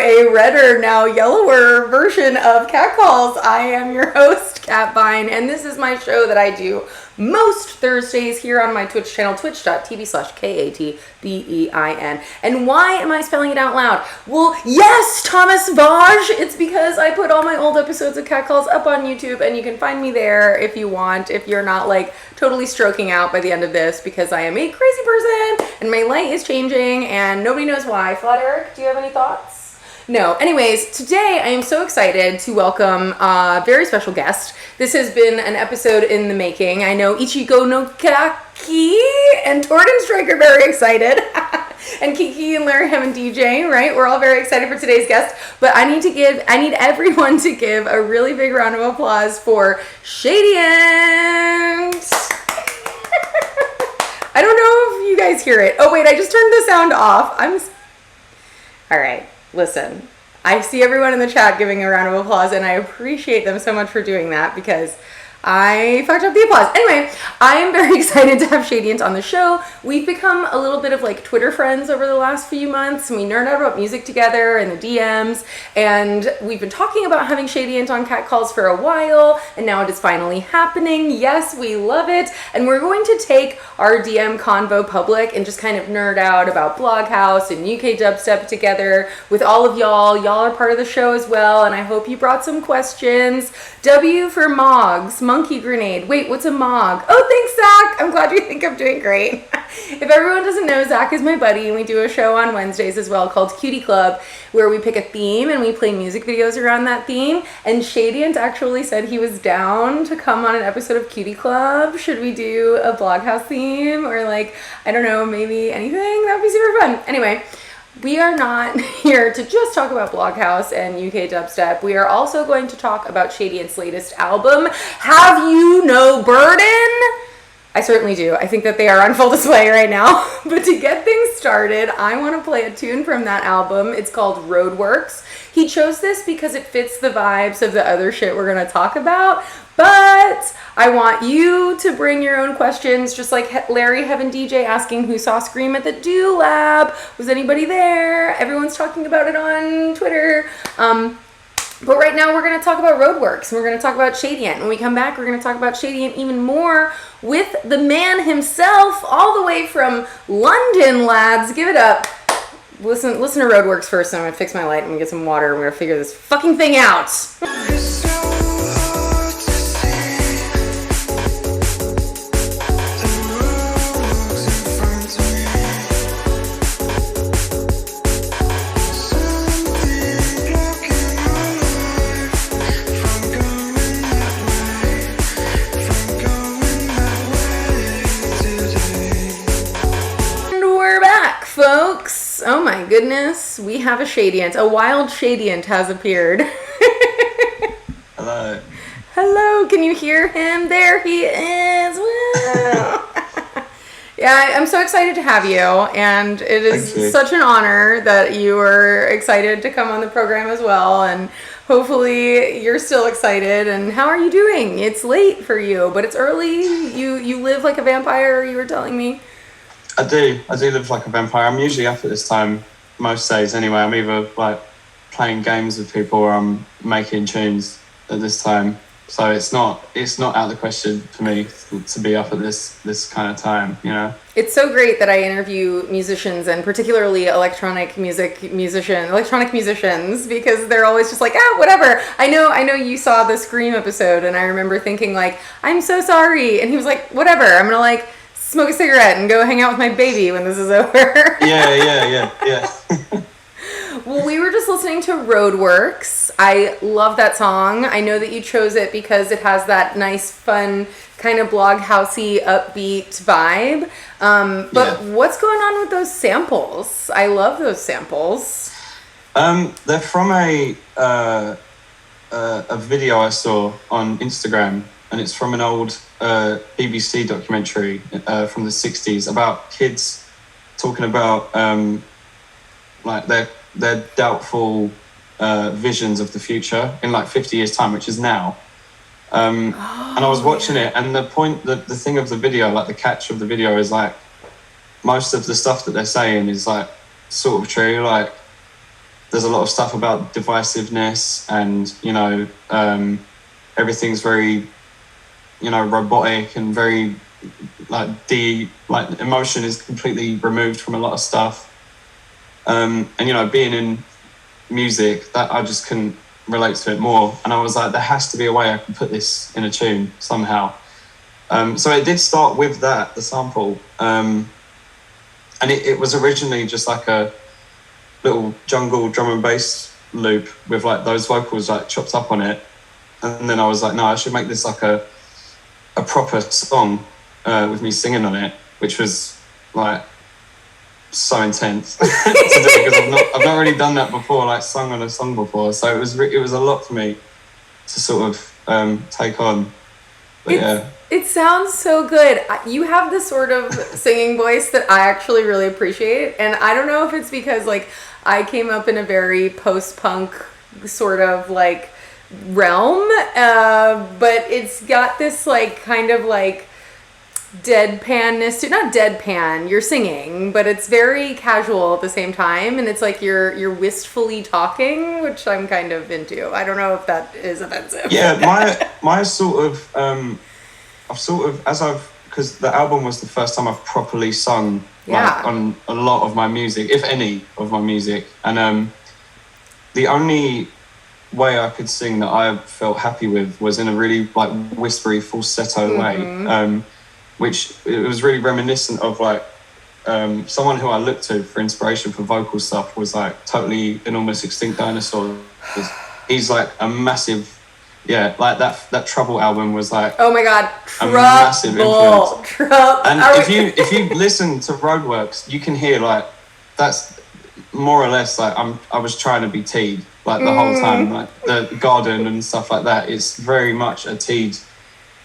a redder, now yellower version of Catcalls. I am your host, Cat Vine, and this is my show that I do most Thursdays here on my Twitch channel, twitch.tv/KATBEIN. And why am I spelling it out loud? Well, yes, Thomas Vaj. It's because I put all my old episodes of Catcalls up on YouTube, and you can find me there if you want, if you're not like totally stroking out by the end of this, because I am a crazy person and my light is changing and nobody knows why. Flat Eric, do you have any thoughts? No. Anyways, today I am so excited to welcome a very special guest. This has been an episode in the making. I know Ichigo no Kaki and Torden Strike are very excited. And Kiki and Larry, Hem, and DJ, right? We're all very excited for today's guest. But I need everyone to give a really big round of applause for Shadient. I don't know if you guys hear it. Oh, wait, I just turned the sound off. All right, listen. I see everyone in the chat giving a round of applause, and I appreciate them so much for doing that because I fucked up the applause. Anyway, I am very excited to have Shadient on the show. We've become a little bit of like Twitter friends over the last few months, and we nerd out about music together in the DMs, and we've been talking about having Shadient on Catcalls for a while, and now it is finally happening. Yes, we love it, and we're going to take our DM convo public and just kind of nerd out about Bloghouse and UK dubstep together with all of y'all. Y'all are part of the show as well, and I hope you brought some questions. W for Mogs. Monkey grenade. Wait, what's a Mog? Oh, thanks, Zach. I'm glad you think I'm doing great. If everyone doesn't know, Zach is my buddy, and we do a show on Wednesdays as well called Cutie Club, where we pick a theme and we play music videos around that theme. And Shadient actually said he was down to come on an episode of Cutie Club. Should we do a Bloghouse theme or like, I don't know, maybe anything? That would be super fun. Anyway, we are not here to just talk about Bloghouse and UK dubstep. We are also going to talk about Shadient's latest album, Have You No Burden? I certainly do. I think that they are on full display right now. But to get things started, I want to play a tune from that album. It's called Roadworks. He chose this because it fits the vibes of the other shit we're going to talk about. But I want you to bring your own questions, just like Larry, Heaven, DJ asking who saw Scream at the Do Lab. Was anybody there? Everyone's talking about it on Twitter. But right now we're going to talk about Roadworks, and we're going to talk about Shadient. When we come back, we're going to talk about Shadient even more with the man himself, all the way from London, lads. Give it up. Listen to Roadworks first, and I'm going to fix my light, and we get some water, and we're going to figure this fucking thing out. Folks, oh my goodness, we have a Shadient. A wild Shadient has appeared. Hello. Hello, can you hear him? There he is. Yeah, I'm so excited to have you, and it is such an honor that you are excited to come on the program as well, and hopefully you're still excited. And how are you doing? It's late for you, but it's early. You live like a vampire, you were telling me. I do live like a vampire. I'm usually up at this time most days anyway. I'm either like playing games with people or I'm making tunes at this time. So it's not out of the question for me to be up at this kind of time, you know. It's so great that I interview musicians, and particularly electronic musicians, because they're always just like, whatever. I know you saw the Scream episode, and I remember thinking like, I'm so sorry, and he was like, whatever. I'm gonna like smoke a cigarette and go hang out with my baby when this is over. Yeah. Well, we were just listening to Roadworks. I love that song. I know that you chose it because it has that nice, fun, kind of bloghousey, upbeat vibe. But What's going on with those samples? I love those samples. They're from a video I saw on Instagram, and it's from an old BBC documentary from the 60s about kids talking about like their doubtful visions of the future in like 50 years time, which is now. And I was watching it, and the thing of the video, like the catch of the video is like most of the stuff that they're saying is like sort of true. Like there's a lot of stuff about divisiveness, and everything's very robotic and very like emotion is completely removed from a lot of stuff. And being in music, that I just couldn't relate to it more, and I was like, there has to be a way I can put this in a tune somehow. So it did start with the sample, and it was originally just like a little jungle drum and bass loop with like those vocals like chopped up on it, and then I was like, no, I should make this like a proper song with me singing on it, which was like so intense to do, because I've not really done that before, like sung on a song before, so it was a lot for me to sort of take on. But it sounds so good. You have this sort of singing voice that I actually really appreciate, and I don't know if it's because like I came up in a very post-punk sort of like realm, but it's got this like kind of like deadpanness to, not deadpan, you're singing, but it's very casual at the same time, and it's like you're wistfully talking, which I'm kind of into. I don't know if that is offensive. Yeah, my sort of I've sort of, because the album was the first time I've properly sung like on a lot of my music, if any of my music, and the only way I could sing that I felt happy with was in a really like whispery falsetto way, which it was really reminiscent of like someone who I looked to for inspiration for vocal stuff was like Totally and Almost Extinct Dinosaur. He's like a massive, like that Trouble album was like, oh my god, a massive influence. And if you listen to Roadworks, you can hear like that's more or less like I was trying to be Teed like the whole time, like the garden and stuff like that. It's very much a Teed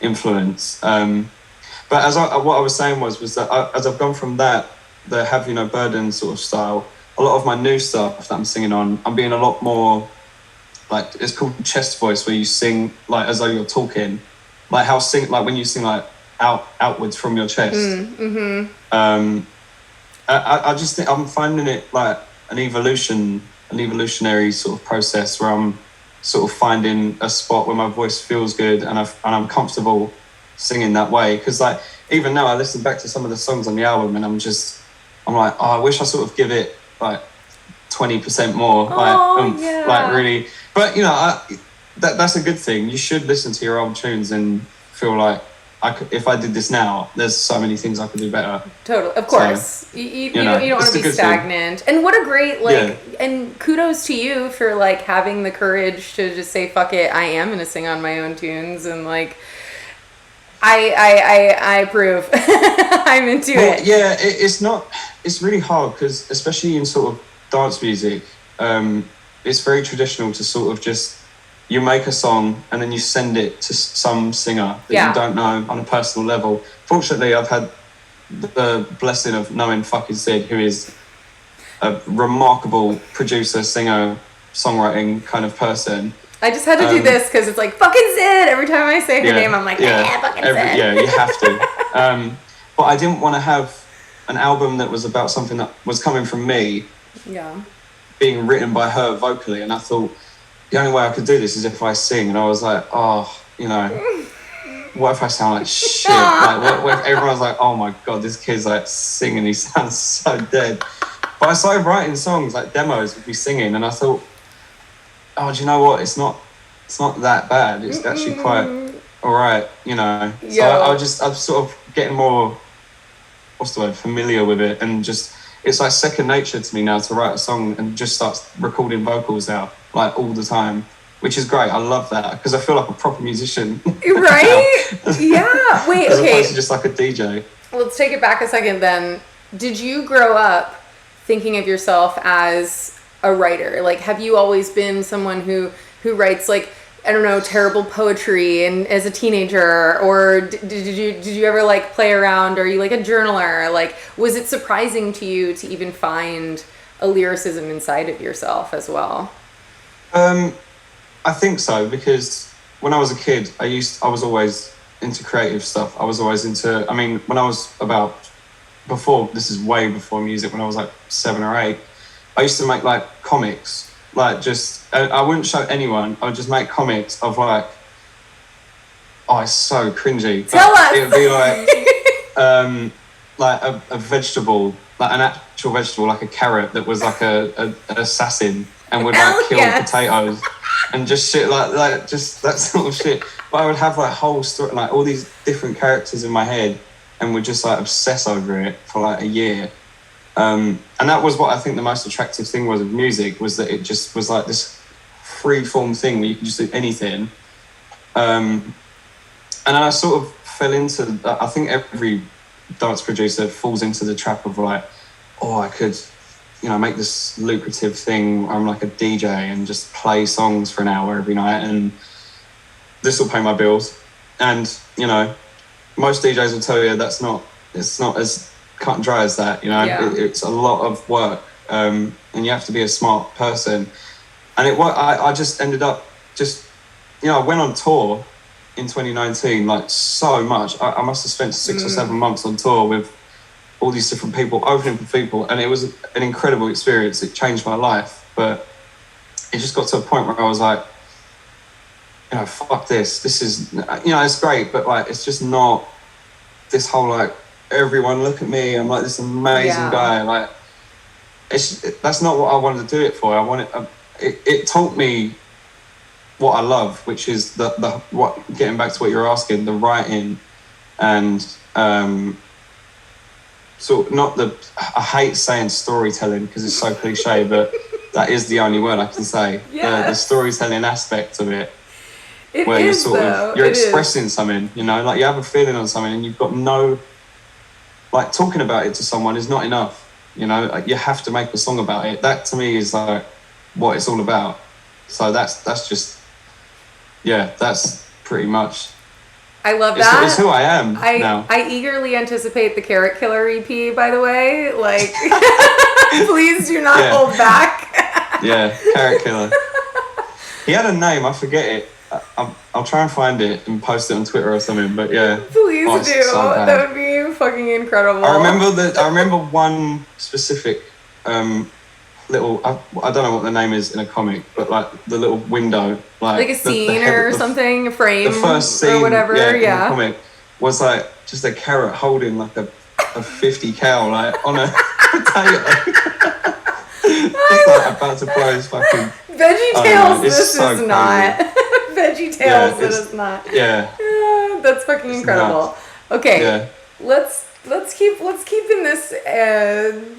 influence. But what I was saying was that as I've gone from the Have You No Burden sort of style, a lot of my new stuff that I'm singing on, I'm being a lot more like, it's called chest voice, where you sing like as though you're talking, like when you sing like outwards from your chest. I just think I'm finding it like an evolutionary sort of process where I'm sort of finding a spot where my voice feels good and I'm comfortable singing that way. Because like even now I listen back to some of the songs on the album and I'm like, oh, I wish I sort of give it like 20% more, like really. But that's a good thing. You should listen to your old tunes and feel like if I did this now, there's so many things I could do better. Totally, of course. So, you don't want to be stagnant. Thing. And what a great and kudos to you for like having the courage to just say, fuck it, I am gonna sing on my own tunes, and like I approve. I'm into it. Yeah, it's really hard because especially in sort of dance music, it's very traditional to sort of just, you make a song and then you send it to some singer that you don't know on a personal level. Fortunately, I've had the blessing of knowing Fknsyd, who is a remarkable producer, singer, songwriting kind of person. I just had to do this because it's like Fknsyd. Every time I say her name, I'm like, Fknsyd. You have to. But I didn't want to have an album that was about something that was coming from me, being written by her vocally, and I thought, the only way I could do this is if I sing. And I was like, what if I sound like shit? Like, what if everyone's like, oh my God, this kid's like singing, he sounds so dead. But I started writing songs, like demos with me singing, and I thought, oh, do you know what? It's not that bad. It's actually quite all right, So I'm sort of getting more, what's the word, familiar with it, and just, it's like second nature to me now to write a song and just start recording vocals out like all the time, which is great. I love that because I feel like a proper musician. Right? Yeah. Wait, as opposed to just like a DJ. Let's take it back a second then. Did you grow up thinking of yourself as a writer? Like, have you always been someone who writes, like, I don't know, terrible poetry and as a teenager, or did you ever like play around? Or are you like a journaler? Like, was it surprising to you to even find a lyricism inside of yourself as well? I think so, because when I was a kid, I was always into creative stuff. I was always into, when I was this is way before music, when I was like 7 or 8, I used to make like comics like just I wouldn't show anyone. I would just make comics of like, oh, it's so cringy. Tell us. It would be like a vegetable, like an actual vegetable, like a carrot that was like an assassin and would like kill potatoes and just shit like just that sort of shit. But I would have like whole story, like all these different characters in my head, and would just like obsess over it for like a year. And that was what I think the most attractive thing was of music, was that it just was like this free form thing where you could just do anything. And I sort of fell into, I think every dance producer falls into the trap of like, oh, I could, make this lucrative thing. I'm like a DJ and just play songs for an hour every night and this will pay my bills. And, most DJs will tell you it's not as cut and dry as that, Yeah. It's a lot of work, and you have to be a smart person. And I just ended up I went on tour in 2019, like so much. I must have spent 6 or 7 months on tour with all these different people, opening for people, and it was an incredible experience. It changed my life, but it just got to a point where I was like, fuck this. This is, it's great, but like, it's just not this whole like, everyone look at me, I'm like this amazing guy. Like, that's not what I wanted to do it for. It taught me what I love, which is getting back to what you're asking, the writing and I hate saying storytelling because it's so cliche, but that is the only word I can say. The storytelling aspect of it. Where you're expressing something, like you have a feeling on something and you've got like talking about it to someone is not enough, like you have to make a song about it. That to me is like what it's all about. So that's pretty much. I love that. It's who I am now. I eagerly anticipate the Carrot Killer EP, by the way. Like, please do not hold back. Yeah, Carrot Killer. He had a name, I forget it. I'll try and find it and post it on Twitter or something. But yeah, please do. So that would be fucking incredible. I remember one specific little. I don't know what the name is in a comic, but like the little window, like a scene or something, a frame, the first scene, or whatever. In the comic was like just a carrot holding like a 50 cal like on a potato. Just like about to blow his fucking Veggie Tales. This so is not Veggie Tales. It is not. Yeah, that's fucking incredible. Nuts. Okay, let's keep in this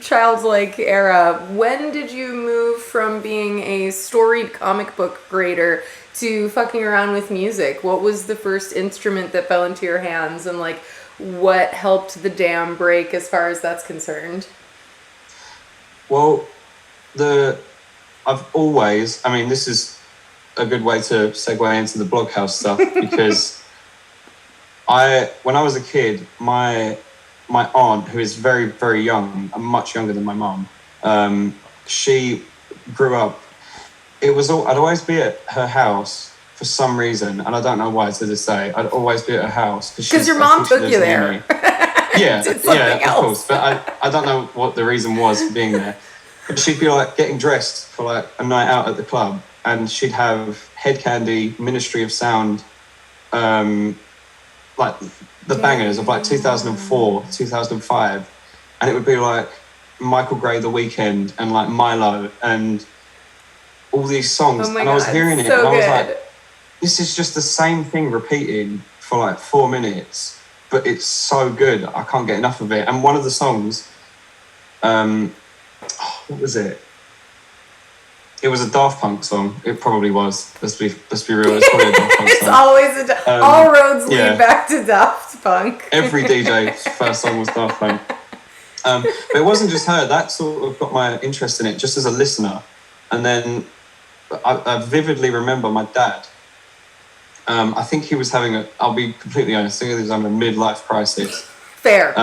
childlike era. When did you move from being a storied comic book grader to fucking around with music? What was the first instrument that fell into your hands, and like what helped the dam break as far as that's concerned? Well, I've always, this is a good way to segue into the Bloghouse stuff because when I was a kid, my aunt, who is very, very young, much younger than my mum, she grew up, I'd always be at her house for some reason, and I don't know why to this day. I'd always be at her house. Because your mom took you there. Yeah, of course. But I don't know what the reason was for being there. But she'd be like getting dressed for like a night out at the club, and she'd have Head Candy, Ministry of Sound, like the bangers of like 2004, 2005, and it would be like Michael Gray, The Weeknd, and like Milo, and all these songs. Oh my and God, I was hearing it, so and I was good. like, this is just the same thing repeating for like 4 minutes, but it's so good. I can't get enough of it. And one of the songs, what was it? It was a Daft Punk song. It probably was. Let's be real. It's probably a Daft Punk It's song. always all roads lead back to Daft Punk. Every DJ's first song was Daft Punk. But it wasn't just her. That sort of got my interest in it, just as a listener. And then I vividly remember my dad. I think he was having I'll be completely honest, I think he was having a midlife crisis. Fair.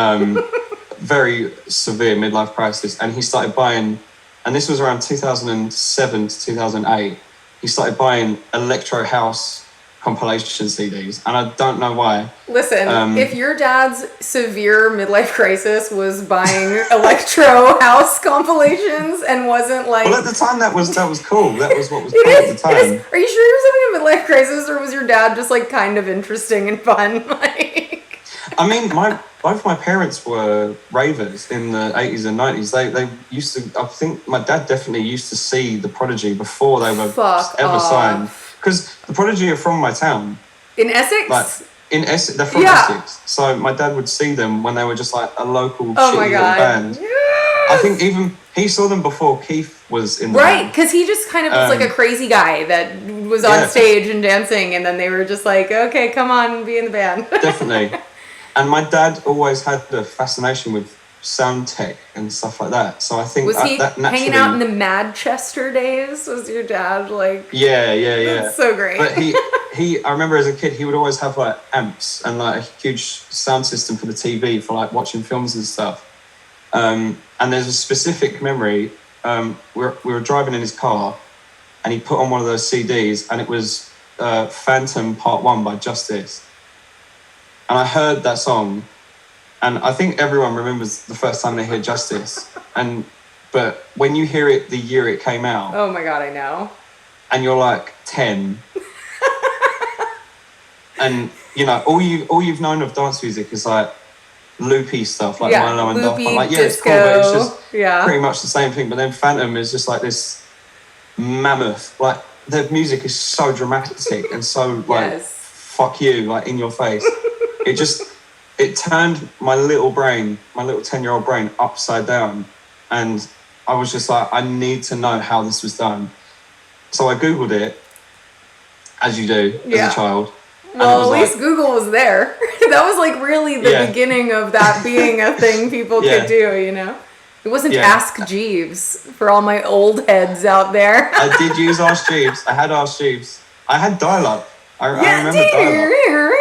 Very severe midlife crisis. And he started buying, and this was around 2007 to 2008, he started buying electro house compilation CDs, and I don't know why. Listen, if your dad's severe midlife crisis was buying electro house compilations and wasn't like, well, at the time that was cool. That was what was cool at the time. Are you sure you're having a midlife crisis, or was your dad just like kind of interesting and fun? Like, I mean, both my parents were ravers in the 80s and 90s. They used to. I think my dad definitely used to see the Prodigy before they were ever signed. Because the Prodigy are from my town. In Essex? Like, in Essex, they're from Essex. So my dad would see them when they were just like a local shitty little band. Yes! I think even he saw them before Keith was in the band. Right, because he just kind of was like a crazy guy that was on stage and dancing, and then they were just like, okay, come on, be in the band. Definitely. And my dad always had a fascination with sound tech and stuff like that. So I think was he that naturally, hanging out in the Manchester days? Was your dad like? Yeah. That's so great. But I remember as a kid, he would always have like amps and like a huge sound system for the TV for like watching films and stuff. And there's a specific memory. We were driving in his car, and he put on one of those CDs, and it was Phantom Part 1 by Justice. And I heard that song. And I think everyone remembers the first time they hear Justice. But when you hear it the year it came out. Oh my God, I know. And you're like 10. And, you know, all you've known of dance music is like loopy stuff, like Milo and Daft Punk. Like, disco, it's cool, but it's just pretty much the same thing. But then Phantom is just like this mammoth. Like, their music is so dramatic and so, like, fuck you, like, in your face. It turned my little 10-year-old brain upside down. And I was just like, I need to know how this was done. So I Googled it, as you do as a child. Well, at least Google was there. That was like really the beginning of that being a thing people could do, you know? It wasn't Ask Jeeves for all my old heads out there. I did use Ask Jeeves. I had Ask Jeeves. I had dial-up. I remember dial-up.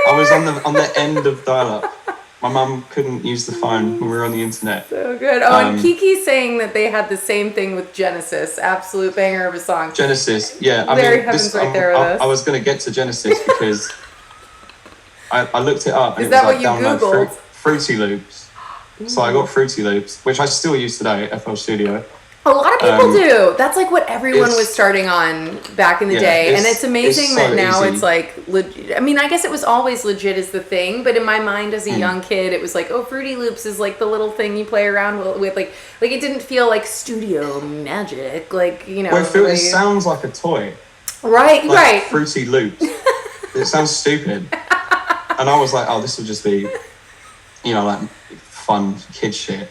I was on the end of dial-up. My mum couldn't use the phone when we were on the internet. So good. Oh, and Kiki's saying that they had the same thing with Genesis. Absolute banger of a song. Genesis, yeah. Larry Heaven's right there with us. I was going to get to Genesis because I looked it up. And Is that what you Googled? Fruity Loops. So I got Fruity Loops, which I still use today at FL Studio. A lot of people do. That's like what everyone was starting on back in the day. And it's amazing that now it's like, I mean, I guess it was always legit as the thing, but in my mind as a young kid, it was like, oh, Fruity Loops is like the little thing you play around with. Like it didn't feel like studio magic. Like, you know. Well, it sounds like a toy. Right, like right. Fruity Loops. It sounds stupid. And I was like, oh, this will just be, you know, like fun kid shit.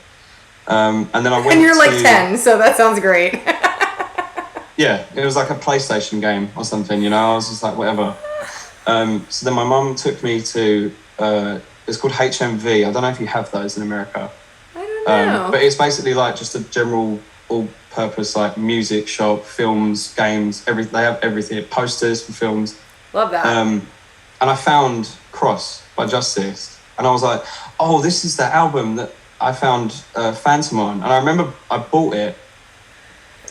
And then I went. And you're like 10, so that sounds great. Yeah, it was like a PlayStation game or something, you know. I was just like, whatever. So then my mum took me to. It's called HMV. I don't know if you have those in America. I don't know. But it's basically like just a general, all-purpose like music shop, films, games. They have everything. Posters for films. Love that. And I found Cross by Justice, and I was like, oh, this is the album that I found Phantom on. And I remember I bought it,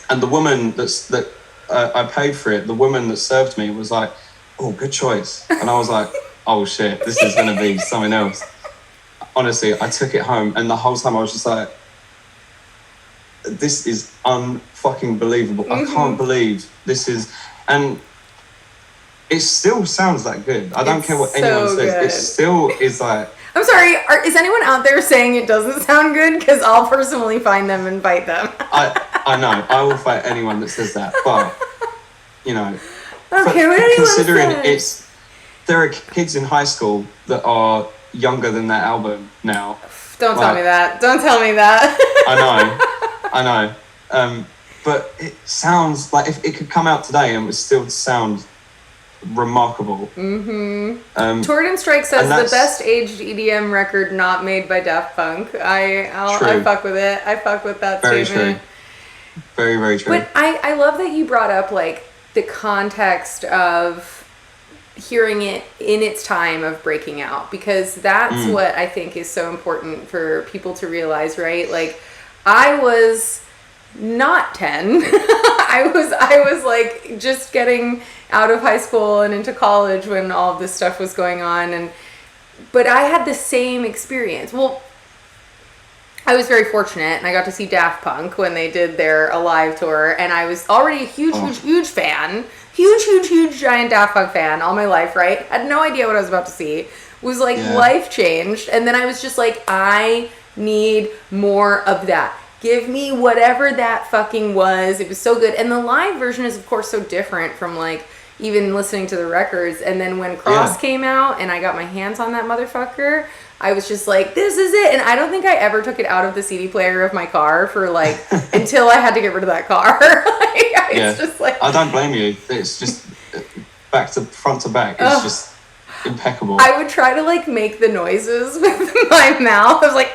and the woman that I paid for it, the woman that served me was like, oh, good choice. And I was like, oh shit, this is going to be something else. Honestly, I took it home, and the whole time I was just like, this is unfucking believable. I can't believe this is, and it still sounds that good. I don't care what anyone says. Good. It still is like, I'm sorry, is anyone out there saying it doesn't sound good? Because I'll personally find them and fight them. I know. I will fight anyone that says that. But, you know, considering there are kids in high school that are younger than that album now. Don't tell me that. Don't tell me that. I know. But it sounds like if it could come out today and it would still sound remarkable. Torden Strike says the best aged EDM record not made by Daft Punk. I fuck with it. I fuck with that statement. True. Very, very true. But I love that you brought up like the context of hearing it in its time of breaking out, because that's what I think is so important for people to realize, right? Like, I was not 10. I was like just getting out of high school and into college when all of this stuff was going on, but I had the same experience. Well, I was very fortunate, and I got to see Daft Punk when they did their Alive tour, and I was already a huge fan. Huge, giant Daft Punk fan all my life, right? Had no idea what I was about to see. Was like life changed, and then I was just like, I need more of that. Give me whatever that fucking was. It was so good. And the live version is, of course, so different from like even listening to the records. And then when Cross came out and I got my hands on that motherfucker, I was just like, this is it. And I don't think I ever took it out of the CD player of my car for like until I had to get rid of that car. It's just like, I don't blame you. It's just back to front to back. It's just impeccable. I would try to like make the noises with my mouth. I was like,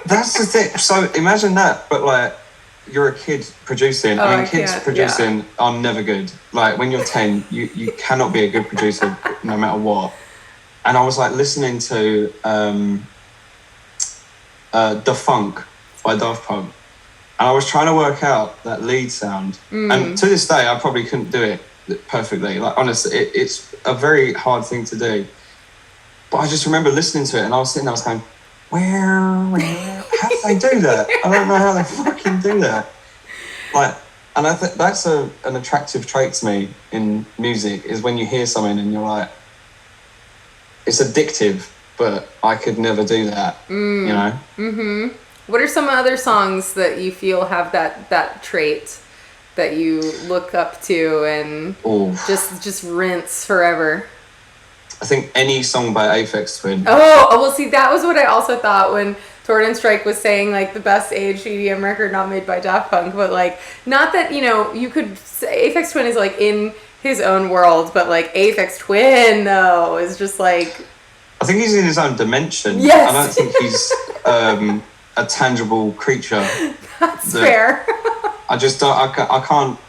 that's the thing. So imagine that, but like you're a kid producing. I mean, kids producing are never good. Like when you're 10, you cannot be a good producer no matter what. And I was like listening to The Funk by Daft Punk, and I was trying to work out that lead sound. And to this day, I probably couldn't do it perfectly. Like honestly, it's a very hard thing to do. But I just remember listening to it, and I was sitting there, I was going, where, how do they do that? I don't know how they fucking do that. Like, and I think that's an attractive trait to me in music, is when you hear something and you're like, it's addictive, but I could never do that, you know? Mm-hmm. What are some other songs that you feel have that trait that you look up to and just rinse forever? I think any song by Aphex Twin. Oh, well, see, that was what I also thought when Torden Strike was saying, like, the best aged EDM record not made by Daft Punk, but, like, not that, you know, you could say Aphex Twin is, like, in his own world, but, like, Aphex Twin, though, is just, like... I think he's in his own dimension. Yes. I don't think he's a tangible creature. That's fair. I just don't, I can't,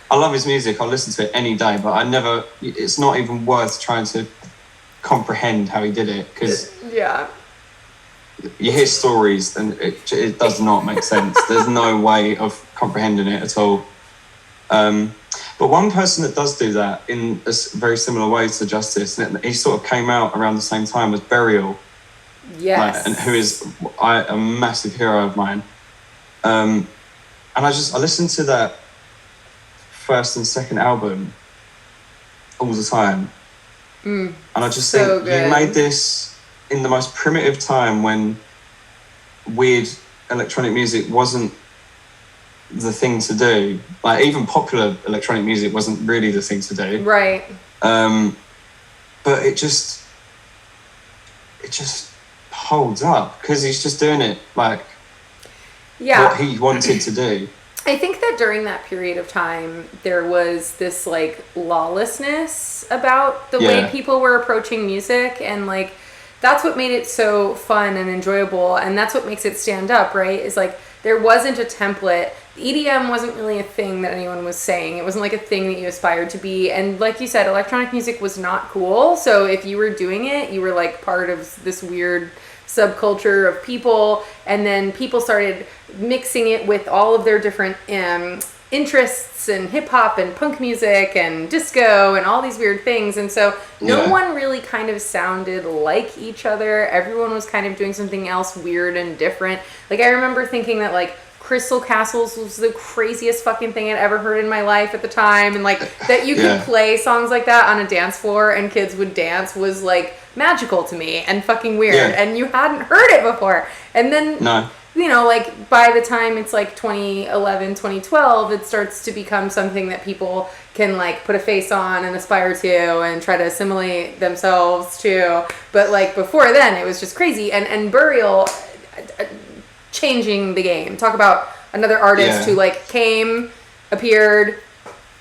I love his music, I'll listen to it any day, but it's not even worth trying to comprehend how he did it, because you hear stories and it does not make sense. There's no way of comprehending it at all. But one person that does do that in a very similar way to Justice, and he sort of came out around the same time, was Burial. Yes. And who is a massive hero of mine. And I listened to that first and second album all the time. And I just think you made this in the most primitive time when weird electronic music wasn't the thing to do. Like even popular electronic music wasn't really the thing to do. Right. But it just holds up because he's just doing it like what he wanted to do. I think that during that period of time, there was this like lawlessness about the way people were approaching music, and like that's what made it so fun and enjoyable, and that's what makes it stand up, right? Is like there wasn't a template. EDM wasn't really a thing that anyone was saying. It wasn't like a thing that you aspired to be, and like you said, electronic music was not cool. So if you were doing it, you were like part of this weird subculture of people, and then people started mixing it with all of their different interests and hip-hop and punk music and disco and all these weird things, and so no one really kind of sounded like each other. Everyone was kind of doing something else weird and different. Like I remember thinking that like Crystal Castles was the craziest fucking thing I'd ever heard in my life at the time, and like that you could play songs like that on a dance floor and kids would dance was like magical to me and fucking weird, and you hadn't heard it before. And then you know, like by the time it's like 2011, 2012, it starts to become something that people can like put a face on and aspire to and try to assimilate themselves to. But like before then, it was just crazy. And Burial changing the game. Talk about another artist who like came, appeared,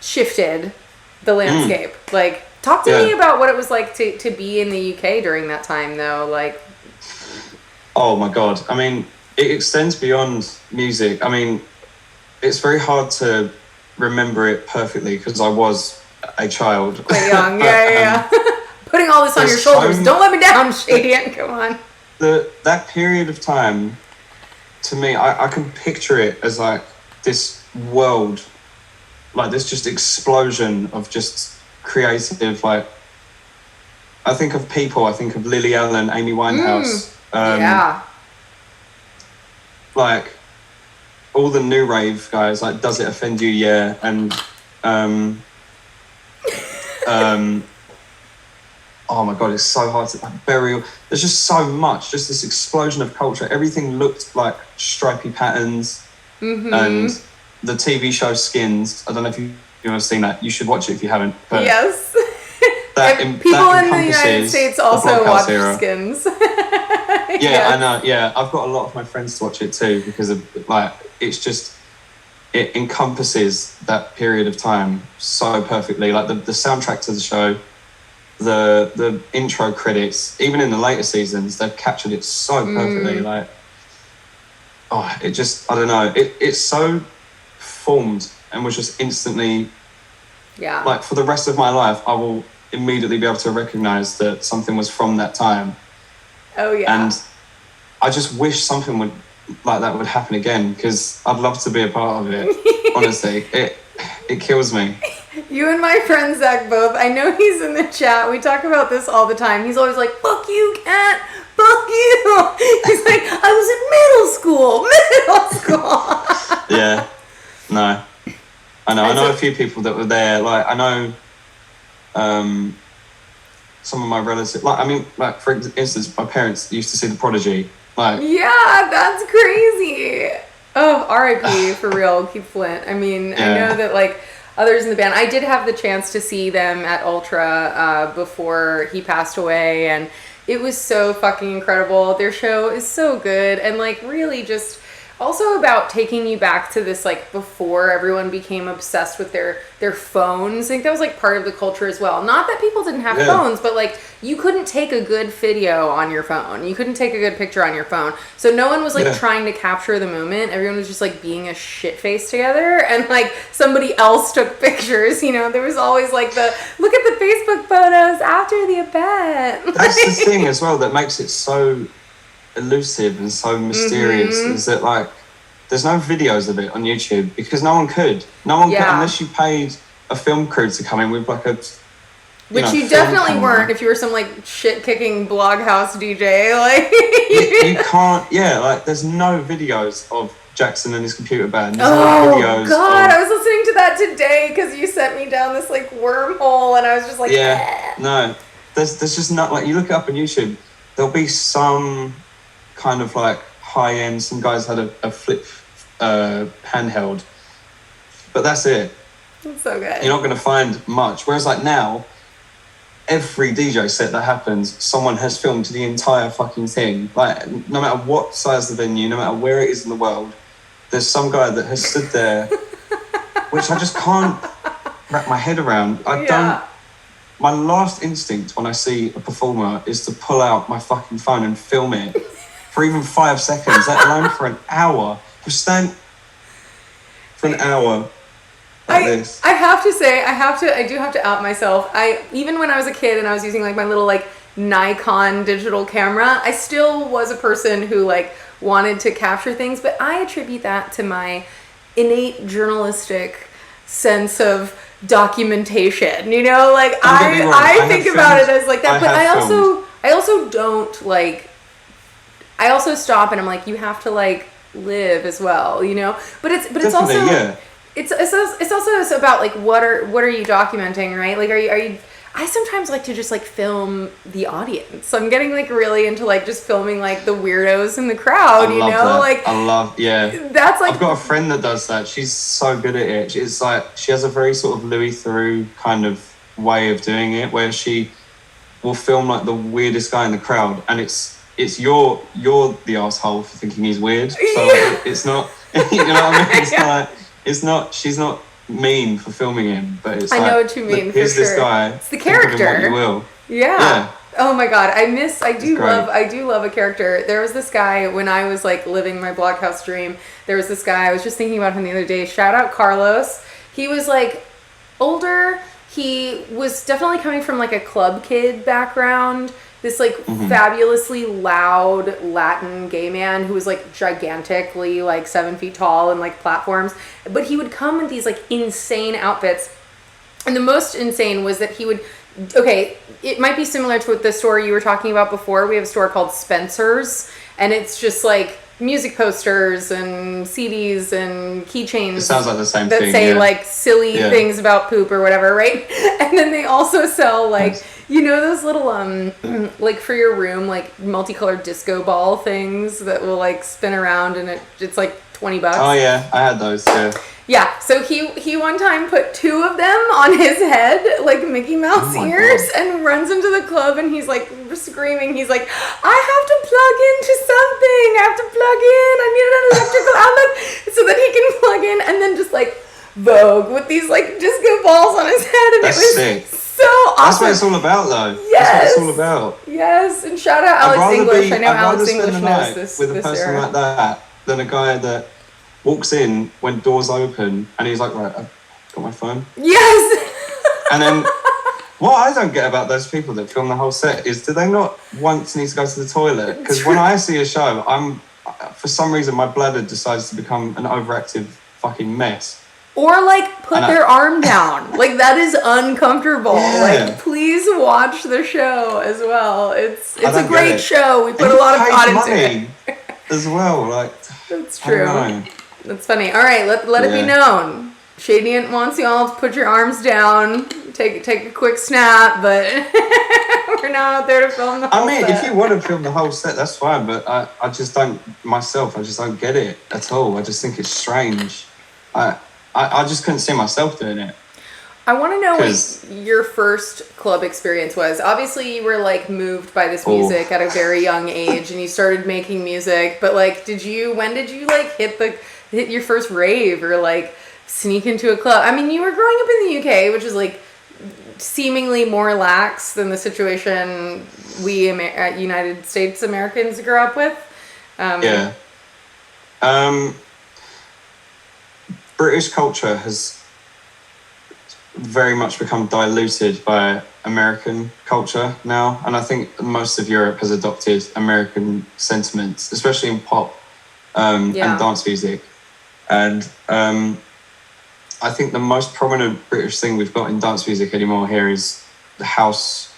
shifted the landscape. Like talk to me about what it was like to be in the UK during that time though. Like, oh my God. I mean, it extends beyond music. I mean, it's very hard to remember it perfectly because I was a child. Quite young, Putting all this on your shoulders. Don't let me down, Shadient. Come on. That period of time, to me, I can picture it as like this world, like this just explosion of just creative, like, I think of people, I think of Lily Allen, Amy Winehouse, Yeah. like all the new rave guys, like Does It Offend You? Yeah, and oh my god, it's so hard to, like, Burial. There's just so much, just this explosion of culture. Everything looked like stripy patterns, and the TV show Skins. I don't know if you've ever seen that. You should watch it if you haven't. But Yes. People that in the United States also watch Skins. Yeah, I know. Yeah, I've got a lot of my friends to watch it too, because of, like, it's just, it encompasses that period of time so perfectly. Like the soundtrack to the show, the intro credits, even in the later seasons, they've captured it so perfectly. Like, oh, it just, I don't know. It's so formed and was just instantly, like, for the rest of my life, I will immediately be able to recognize that something was from that time. Oh yeah. And I just wish something would, like that would happen again, because I'd love to be a part of it. Honestly, it kills me. You and my friend Zach both, I know he's in the chat, we talk about this all the time. He's always like, fuck you, Cat, fuck you. He's like, I was in middle school. Yeah, no, I know a few people that were there. Like, I know some of my relatives, like, I mean, like, for instance, my parents used to see The Prodigy. Like, yeah, that's crazy. Oh, R.I.P. for real, Keith Flint. I mean, I know that, like, others in the band, I did have the chance to see them at Ultra before he passed away, and it was so fucking incredible. Their show is so good, and, like, really just also about taking you back to this, like, before everyone became obsessed with their phones. I think that was, like, part of the culture as well. Not that people didn't have phones, but, like, you couldn't take a good video on your phone. You couldn't take a good picture on your phone. So no one was, like, trying to capture the moment. Everyone was just, like, being a shit face together, and, like, somebody else took pictures, you know? There was always, like, look at the Facebook photos after the event. That's the thing as well that makes it so elusive and so mysterious, is that, like, there's no videos of it on YouTube, because no one could unless you paid a film crew to come in with, like, a which you definitely weren't if you were some, like, shit-kicking blog house DJ. Like, you can't. Yeah, like, there's no videos of Jackson and his computer band. There's no videos. God, I was listening to that today because you sent me down this, like, wormhole, and I was just like, no, there's just not, like, you look it up on YouTube, there'll be some kind of, like, high end. Some guys had a flip handheld, but that's it. It's so good. You're not going to find much. Whereas, like, now, every DJ set that happens, someone has filmed the entire fucking thing. Like, no matter what size the venue, no matter where it is in the world, there's some guy that has stood there, which I just can't wrap my head around. My last instinct when I see a performer is to pull out my fucking phone and film it for even 5 seconds, let alone for an hour. Just stand for an hour. This. I have to say, I do have to out myself. Even when I was a kid and I was using, like, my little, like, Nikon digital camera, I still was a person who, like, wanted to capture things, but I attribute that to my innate journalistic sense of documentation, you know? Like, I think about it as, like, that, but I also don't, like, I also stop and I'm like, you have to, like, live as well, you know? But it's also... Yeah. It's also about, like, what are you documenting, right? Like, are you I sometimes like to just, like, film the audience. So I'm getting, like, really into, like, just filming, like, the weirdos in the crowd, you know? That. Like, that's, like, I've got a friend that does that. She's so good at it. It's like, she has a very sort of Louis Theroux kind of way of doing it, where she will film, like, the weirdest guy in the crowd, and it's you're the asshole for thinking he's weird. So it's not, you know what I mean? It's like, it's not, she's not mean for filming him, but it's like, I know what you mean, here's this guy. It's the character. What you will. Yeah. Oh my God. I do love a character. There was this guy when I was, like, living my Blockhouse dream. There was this guy, I was just thinking about him the other day. Shout out Carlos. He was, like, older. He was definitely coming from, like, a club kid background. this like fabulously loud Latin gay man who was like gigantically like 7 feet tall and like platforms, but he would come in these like insane outfits. And the most insane was that he would, okay, it might be similar to the store you were talking about before. We have a store called Spencer's, and it's just like music posters and CDs and keychains. It sounds like the same that thing. That say like silly things about poop or whatever, right? And then they also sell like, you know, those little like for your room, like multicolored disco ball things that will like spin around, and it's like $20. Oh yeah, I had those. Yeah, so he one time put 2 of them on his head, like Mickey Mouse ears, and runs into the club, and he's like screaming. He's like, I have to plug into something. I have to plug in. I need an electrical outlet so that he can plug in, and then just like Vogue with these like disco balls on his head, and That's it was sick. so awesome. That's what it's all about, though. Yes. That's what it's all about. Yes, and shout out Alex English. I know Alex English knows this. With a person like that than a guy that walks in when doors open and he's like, right, I've got my phone. Yes. And then what I don't get about those people that film the whole set is, do they not once need to go to the toilet? Because when I see a show, for some reason my bladder decides to become an overactive fucking mess. Or like put their arm down. Like that is uncomfortable. Yeah. Like please watch the show as well. It's a great show. We put a lot of paid thought into money it. as well. Like that's true. That's funny. All right, let it be known. Shadient wants you all to put your arms down, take a quick snap, but we're not out there to film the whole set. If you want to film the whole set, that's fine, but I just don't get it at all. I just think it's strange. I just couldn't see myself doing it. I want to know what your first club experience was. Obviously, you were like moved by this music at a very young age, and you started making music. But like, when did you like hit your first rave or like sneak into a club? I mean, you were growing up in the UK, which is like seemingly more lax than the situation we United States Americans grew up with. British culture has very much become diluted by American culture now, and I think most of Europe has adopted American sentiments, especially in pop and dance music. And I think the most prominent British thing we've got in dance music anymore here is the house,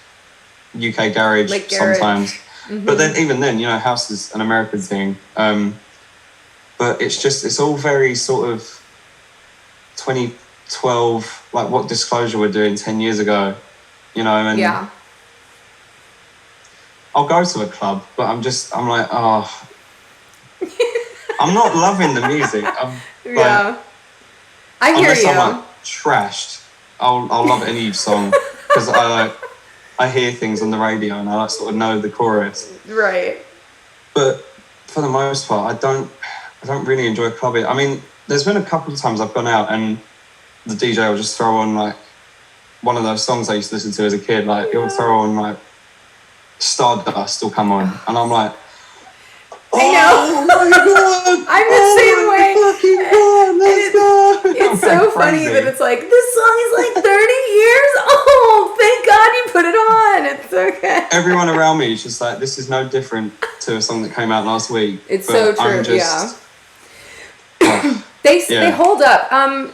UK garage, like sometimes. But then even then, you know, house is an American thing. But it's all very sort of 2012, like what Disclosure were doing 10 years ago, you know, and I'll go to a club, but I'm like, oh, I'm not loving the music. I hear unless you. I'm like trashed, I'll love any song because I hear things on the radio and I like sort of know the chorus. Right. But for the most part, I don't really enjoy clubbing. I mean, there's been a couple of times I've gone out and the DJ will just throw on like one of those songs I used to listen to as a kid. Like he'll throw on like Stardust will come on, and I'm like, I know. Oh my god! I'm the same way. Let's go! It's so funny that it's like, this song is like 30 years old. Thank God you put it on. It's okay. Everyone around me is just like, this is no different to a song that came out last week. It's so true. They hold up.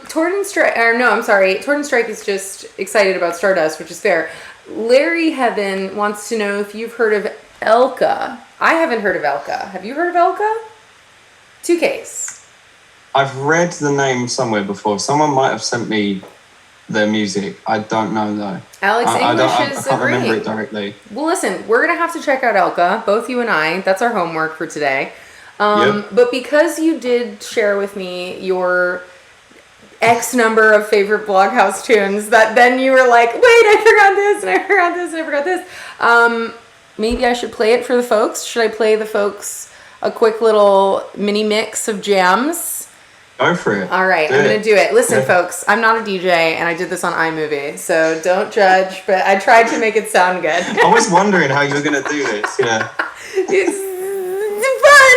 Torn Strike is just excited about Stardust, which is fair. Larry Heaven wants to know if you've heard of Elka. I haven't heard of Elka. Have you heard of Elka? 2Ks. I've read the name somewhere before. Someone might have sent me their music. I don't know though. Alex English is I can't agreeing. remember it directly. Well, listen, we're gonna have to check out Elka, both you and I. That's our homework for today. But because you did share with me your X number of favorite Bloghouse tunes, that then you were like, wait, I forgot this, and I forgot this, and I forgot this. Maybe I should play it for the folks. Should I play the folks a quick little mini mix of jams? Go for it. All right, I'm going to do it. Listen, folks, I'm not a DJ, and I did this on iMovie, so don't judge, but I tried to make it sound good. I was wondering how you were going to do this, yeah. It's fun.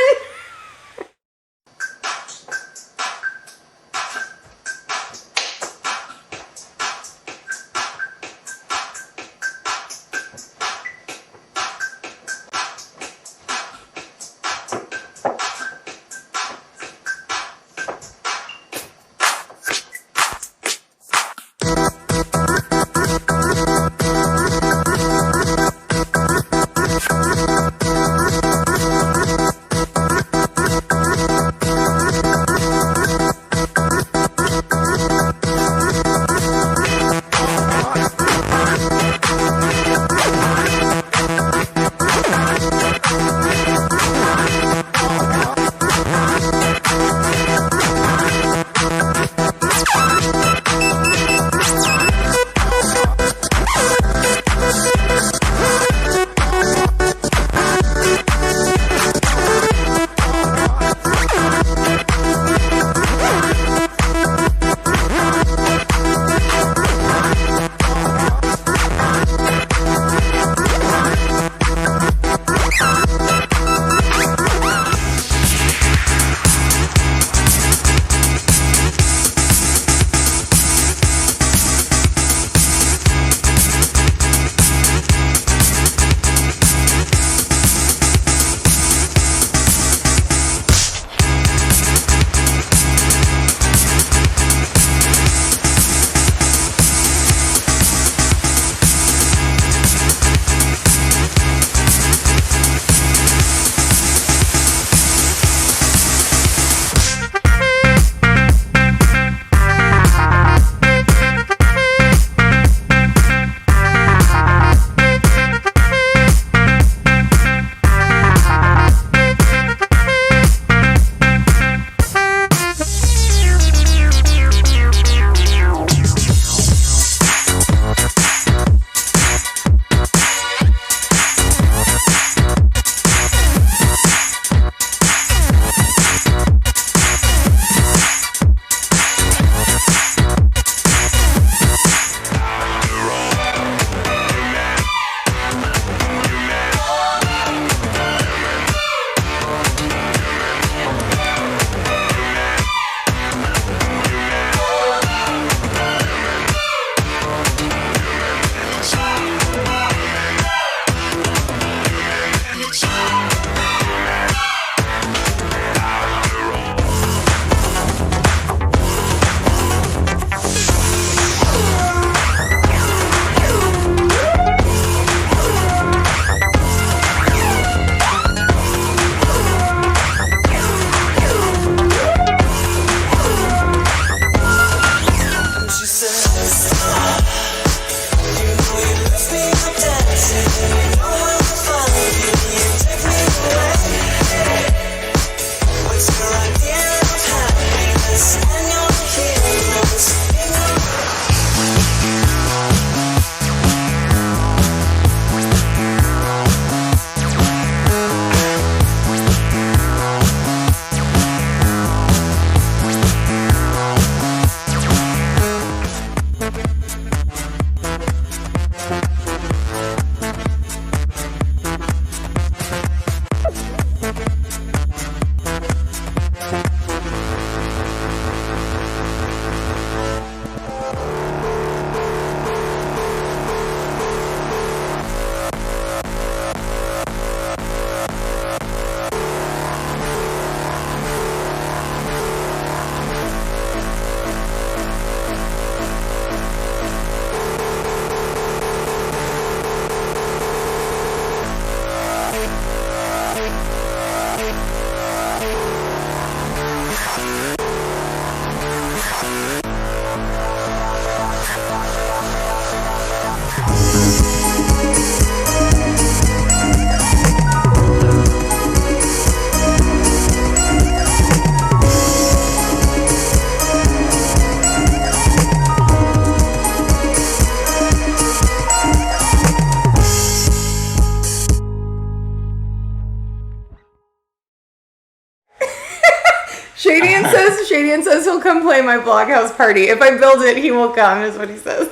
Shadient says he'll come play my Bloghouse party. If I build it, he will come, is what he says.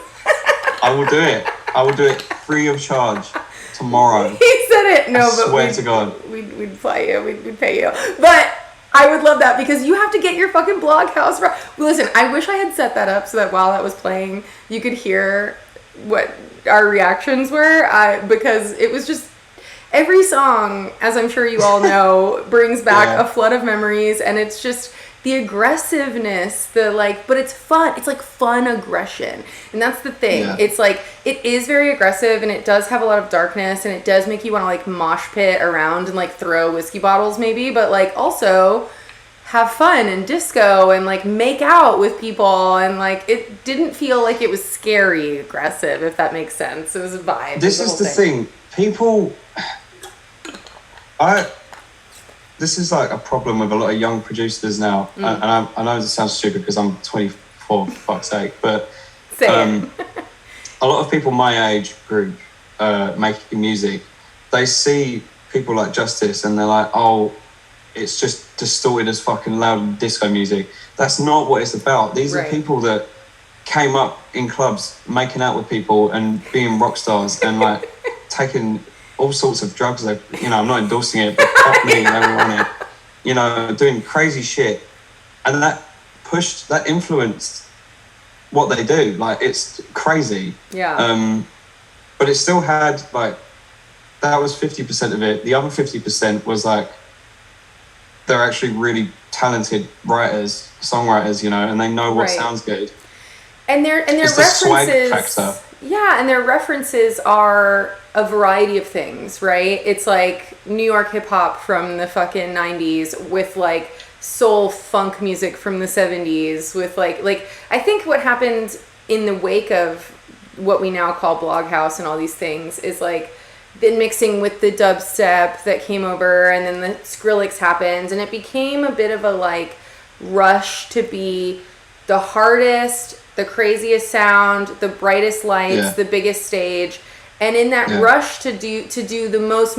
I will do it. I will do it free of charge tomorrow. He said it. No, but swear to God. We'd fly you. We'd pay you. But I would love that because you have to get your fucking Bloghouse right. Listen, I wish I had set that up so that while that was playing, you could hear what our reactions were. Because it was just... Every song, as I'm sure you all know, brings back a flood of memories, and it's just the aggressiveness, but it's fun. It's like fun aggression, and that's the thing. Yeah. It's like, it is very aggressive, and it does have a lot of darkness, and it does make you want to like mosh pit around and like throw whiskey bottles maybe, but like also have fun and disco and like make out with people, and like it didn't feel like it was scary aggressive, if that makes sense. It was a vibe. This is the thing. People... This is like a problem with a lot of young producers now, and I know this sounds stupid because I'm 24, for fuck's sake, but a lot of people my age group making music, they see people like Justice and they're like, oh, it's just distorted as fucking loud disco music. That's not what it's about. These are people that came up in clubs making out with people and being rock stars and like taking all sorts of drugs. I'm not endorsing it, but fuck me, everyone it. Doing crazy shit, and that influenced what they do. Like, it's crazy. Yeah. But it still had like, that was 50% of it. The other 50% was like, they're actually really talented writers, songwriters, and they know what sounds good. And their it's references. The swag factor. Yeah, and their references are a variety of things, right? It's like New York hip hop from the fucking 90s with like soul funk music from the 70s with like I think what happened in the wake of what we now call Bloghouse and all these things is like the mixing with the dubstep that came over, and then the Skrillex happened, and it became a bit of a like rush to be the hardest, the craziest sound, the brightest lights, the biggest stage. And in that rush to do the most,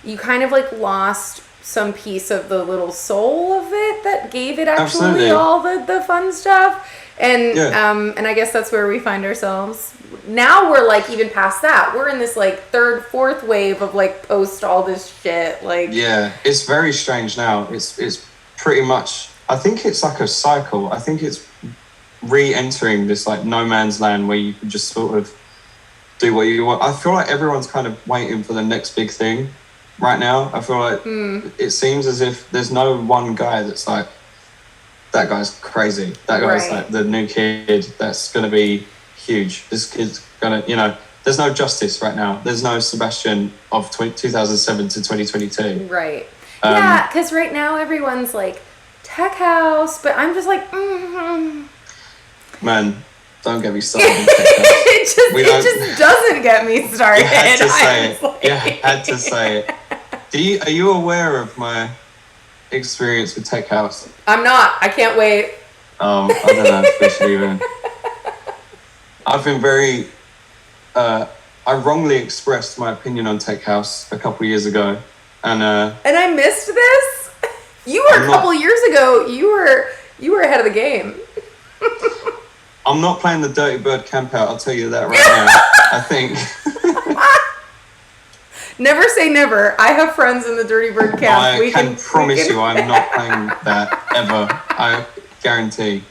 you kind of like lost some piece of the little soul of it that gave it actually all the fun stuff. And and I guess that's where we find ourselves. Now we're like even past that. We're in this like third, fourth wave of like post all this shit. Like, yeah, it's very strange now. It's pretty much, I think it's like a cycle. I think it's re-entering this like no man's land where you can just sort of do what you want. I feel like everyone's kind of waiting for the next big thing right now. I feel like it seems as if there's no one guy that's like, that guy's crazy. That guy's like the new kid that's going to be huge. This kid's going to, there's no Justice right now. There's no Sebastian of 2007 to 2022. Right. Yeah, because right now everyone's like tech house, but I'm just like, Man, don't get me started. it just doesn't get me started. You had to say it. Like... Yeah, had to say it. Are you aware of my experience with Tech House? I'm not. I can't wait. I don't know if we should even. I've been very. I wrongly expressed my opinion on Tech House a couple of years ago, and I missed this. You were a couple years ago. You were ahead of the game. I'm not playing the Dirty Bird camp out, I'll tell you that right now. I think. Never say never. I have friends in the Dirty Bird camp. I can promise you I'm not playing that ever. I guarantee.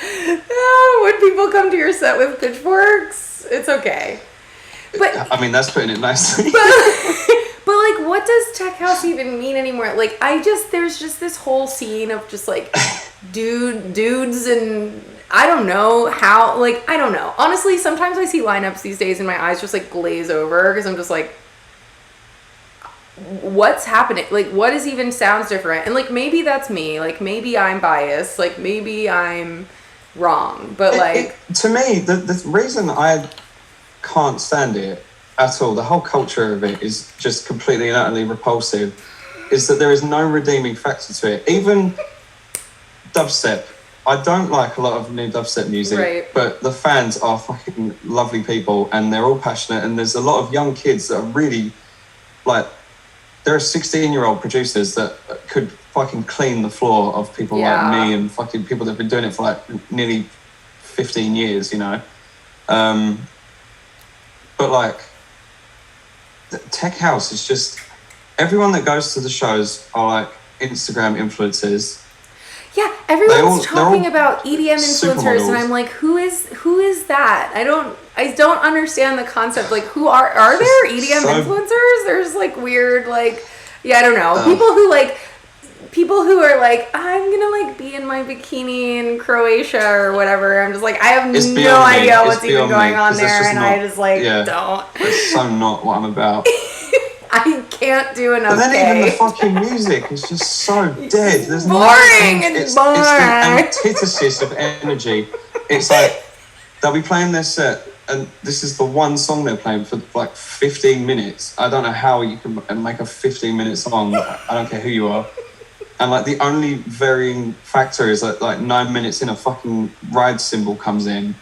Oh, when people come to your set with pitchforks, it's okay. But I mean, that's putting it nicely. But like, what does Tech House even mean anymore? Like, there's just this whole scene of just like dudes and I don't know how, like, I don't know. Honestly, sometimes I see lineups these days and my eyes just like glaze over because I'm just like, what's happening? Like, what is even sounds different? And like, maybe that's me. Like, maybe I'm biased. Like, maybe I'm wrong. But like, to me, the reason I can't stand it at all, the whole culture of it is just completely and utterly repulsive, is that there is no redeeming factor to it. Even dubstep. I don't like a lot of new dubstep music, but the fans are fucking lovely people and they're all passionate, and there's a lot of young kids that are really, like, there are 16-year-old producers that could fucking clean the floor of people like me and fucking people that have been doing it for like nearly 15 years, you know. But like, tech house is just, everyone that goes to the shows are like Instagram influencers. Yeah, everyone's talking about EDM influencers, and I'm like, who is that? I don't understand the concept. Like, who are there EDM influencers? There's like weird, like, I don't know, people who are like, I'm gonna like be in my bikini in Croatia or whatever. I'm just like, I have no idea what's even going on there, and I just like don't. It's so not what I'm about. I can't do enough. But then even the fucking music is just so dead. There's boring. It's the antithesis of energy. It's like they'll be playing their set, and this is the one song they're playing for like 15 minutes. I don't know how you can make a 15-minute song. I don't care who you are. And like the only varying factor is that like 9 minutes in, a fucking ride cymbal comes in,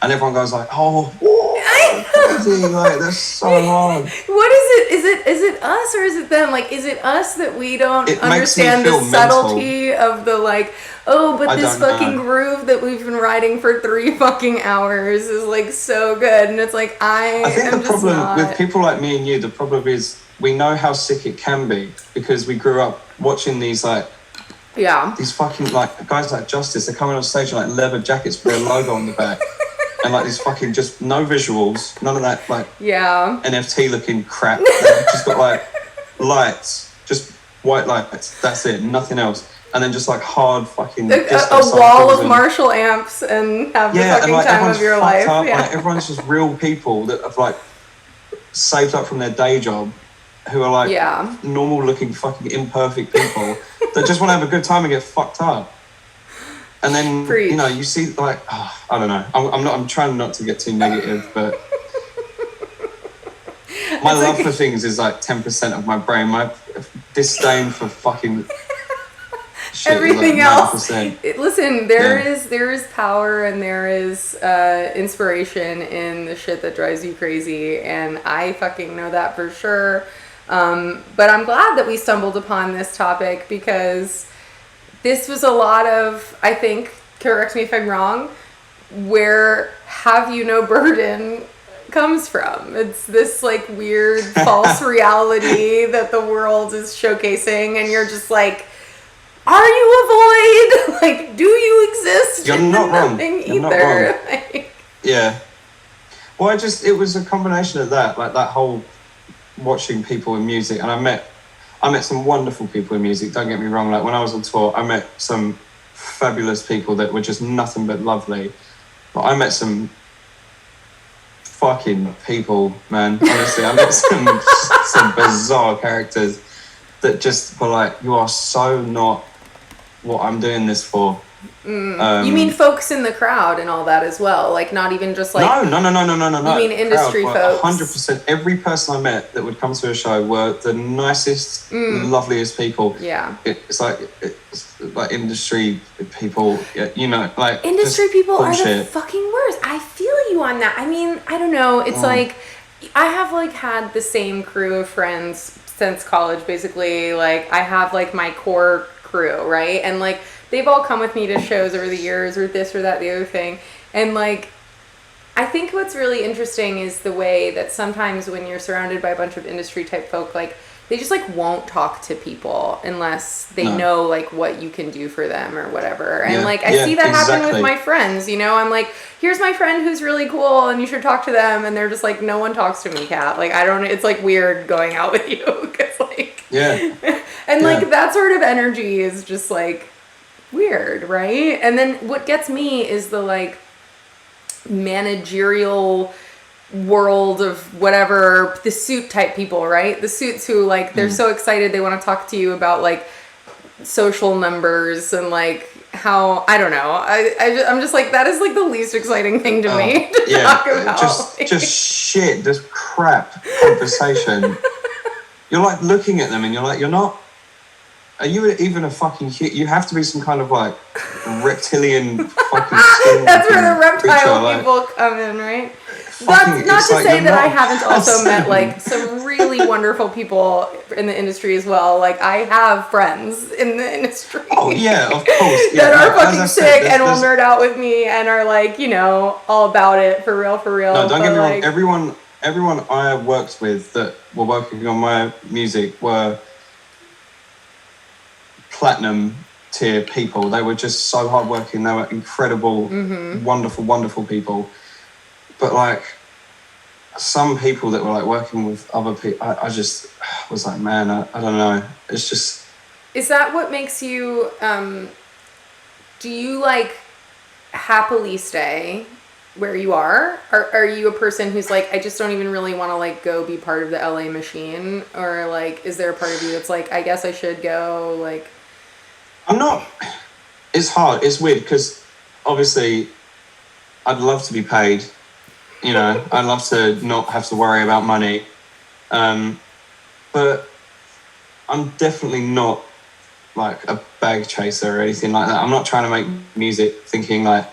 and everyone goes like, "Oh, crazy!" Like that's so hard. What is it? Is it us or is it them? Like, is it us that we don't understand the subtlety of the like? Oh, but this fucking groove that we've been riding for 3 fucking hours is like so good, and it's like I think the problem with people like me and you, the problem is we know how sick it can be because we grew up watching these like these fucking like guys like Justice. They're coming on stage in like leather jackets with their logo on the back. And like these fucking just no visuals, none of that like NFT looking crap. They've just got like lights, just white lights. That's it, nothing else. And then just like hard fucking a wall of Marshall amps and have the fucking like, time of your life. Like, everyone's just real people that have like saved up from their day job, who are like normal looking fucking imperfect people that just want to have a good time and get fucked up. And then, you know, you see, like, I don't know. I'm trying not to get too negative, but my love for things is like 10% of my brain. My disdain for fucking shit everything is like 90%. else. Listen, there is power and there is inspiration in the shit that drives you crazy, and I fucking know that for sure. But I'm glad that we stumbled upon this topic because this was a lot of, I think, correct me if I'm wrong, where have you no burden comes from. It's this like weird false reality that the world is showcasing, and you're just like, are you a void? Like, do you exist? You're not wrong. You're not wrong. Like, yeah. Well, it was a combination of that, like that whole watching people in music, and I met some wonderful people in music, don't get me wrong. Like when I was on tour, I met some fabulous people that were just nothing but lovely. But I met some fucking people, man. Honestly, I met some bizarre characters that just were like, you are so not what I'm doing this for. You mean folks in the crowd and all that as well? Like not even just like... No. You mean industry folks? 100%. Every person I met that would come to a show were the nicest, loveliest people. Yeah. It's like industry people, you know, like... Industry people bullshit. Are the fucking worst. I feel you on that. I mean, I don't know. It's like, I have like had the same crew of friends since college, basically. Like I have like my core crew, right? And like... they've all come with me to shows over the years or this or that, the other thing. And like, I think what's really interesting is the way that sometimes when you're surrounded by a bunch of industry type folk, like they just like won't talk to people unless they know like what you can do for them or whatever. And like, I see that happen with my friends, you know, I'm like, here's my friend who's really cool and you should talk to them. And they're just like, no one talks to me, Kat. Like, I don't, it's like weird going out with you. Cause like, and like that sort of energy is just like, weird, right? And then what gets me is the like managerial world of whatever, the suit type people, right? The suits who like they're so excited they want to talk to you about like social numbers and like how, I don't know, I'm just like, that is like the least exciting thing to me to talk about. Just shit, just crap conversation. You're like looking at them and you're like, you're not. Are you even a fucking... You have to be some kind of, like, reptilian fucking... That's where the reptile people come in, right? That's not to like say that I haven't also person. met like some really wonderful people in the industry as well. Like I have friends in the industry. Oh yeah, of course. That Yeah, are as I fucking said, sick and will nerd out with me and are like, you know, all about it for real, for real. No, don't get me like, wrong. Everyone I worked with that were working on my music were platinum tier people. They were just so hardworking. They were incredible, wonderful, wonderful people. But like some people that were like working with other people, I just was like, man, I don't know. It's just. Is that what makes you? Do you like happily stay where you are? Are you a person who's like, I just don't even really want to like go be part of the LA machine, or like, is there a part of you that's like, I guess I should go? Like, I'm not. It's hard. It's weird because obviously I'd love to be paid. You know, I'd love to not have to worry about money. But I'm definitely not like a bag chaser or anything like that. I'm not trying to make music thinking like,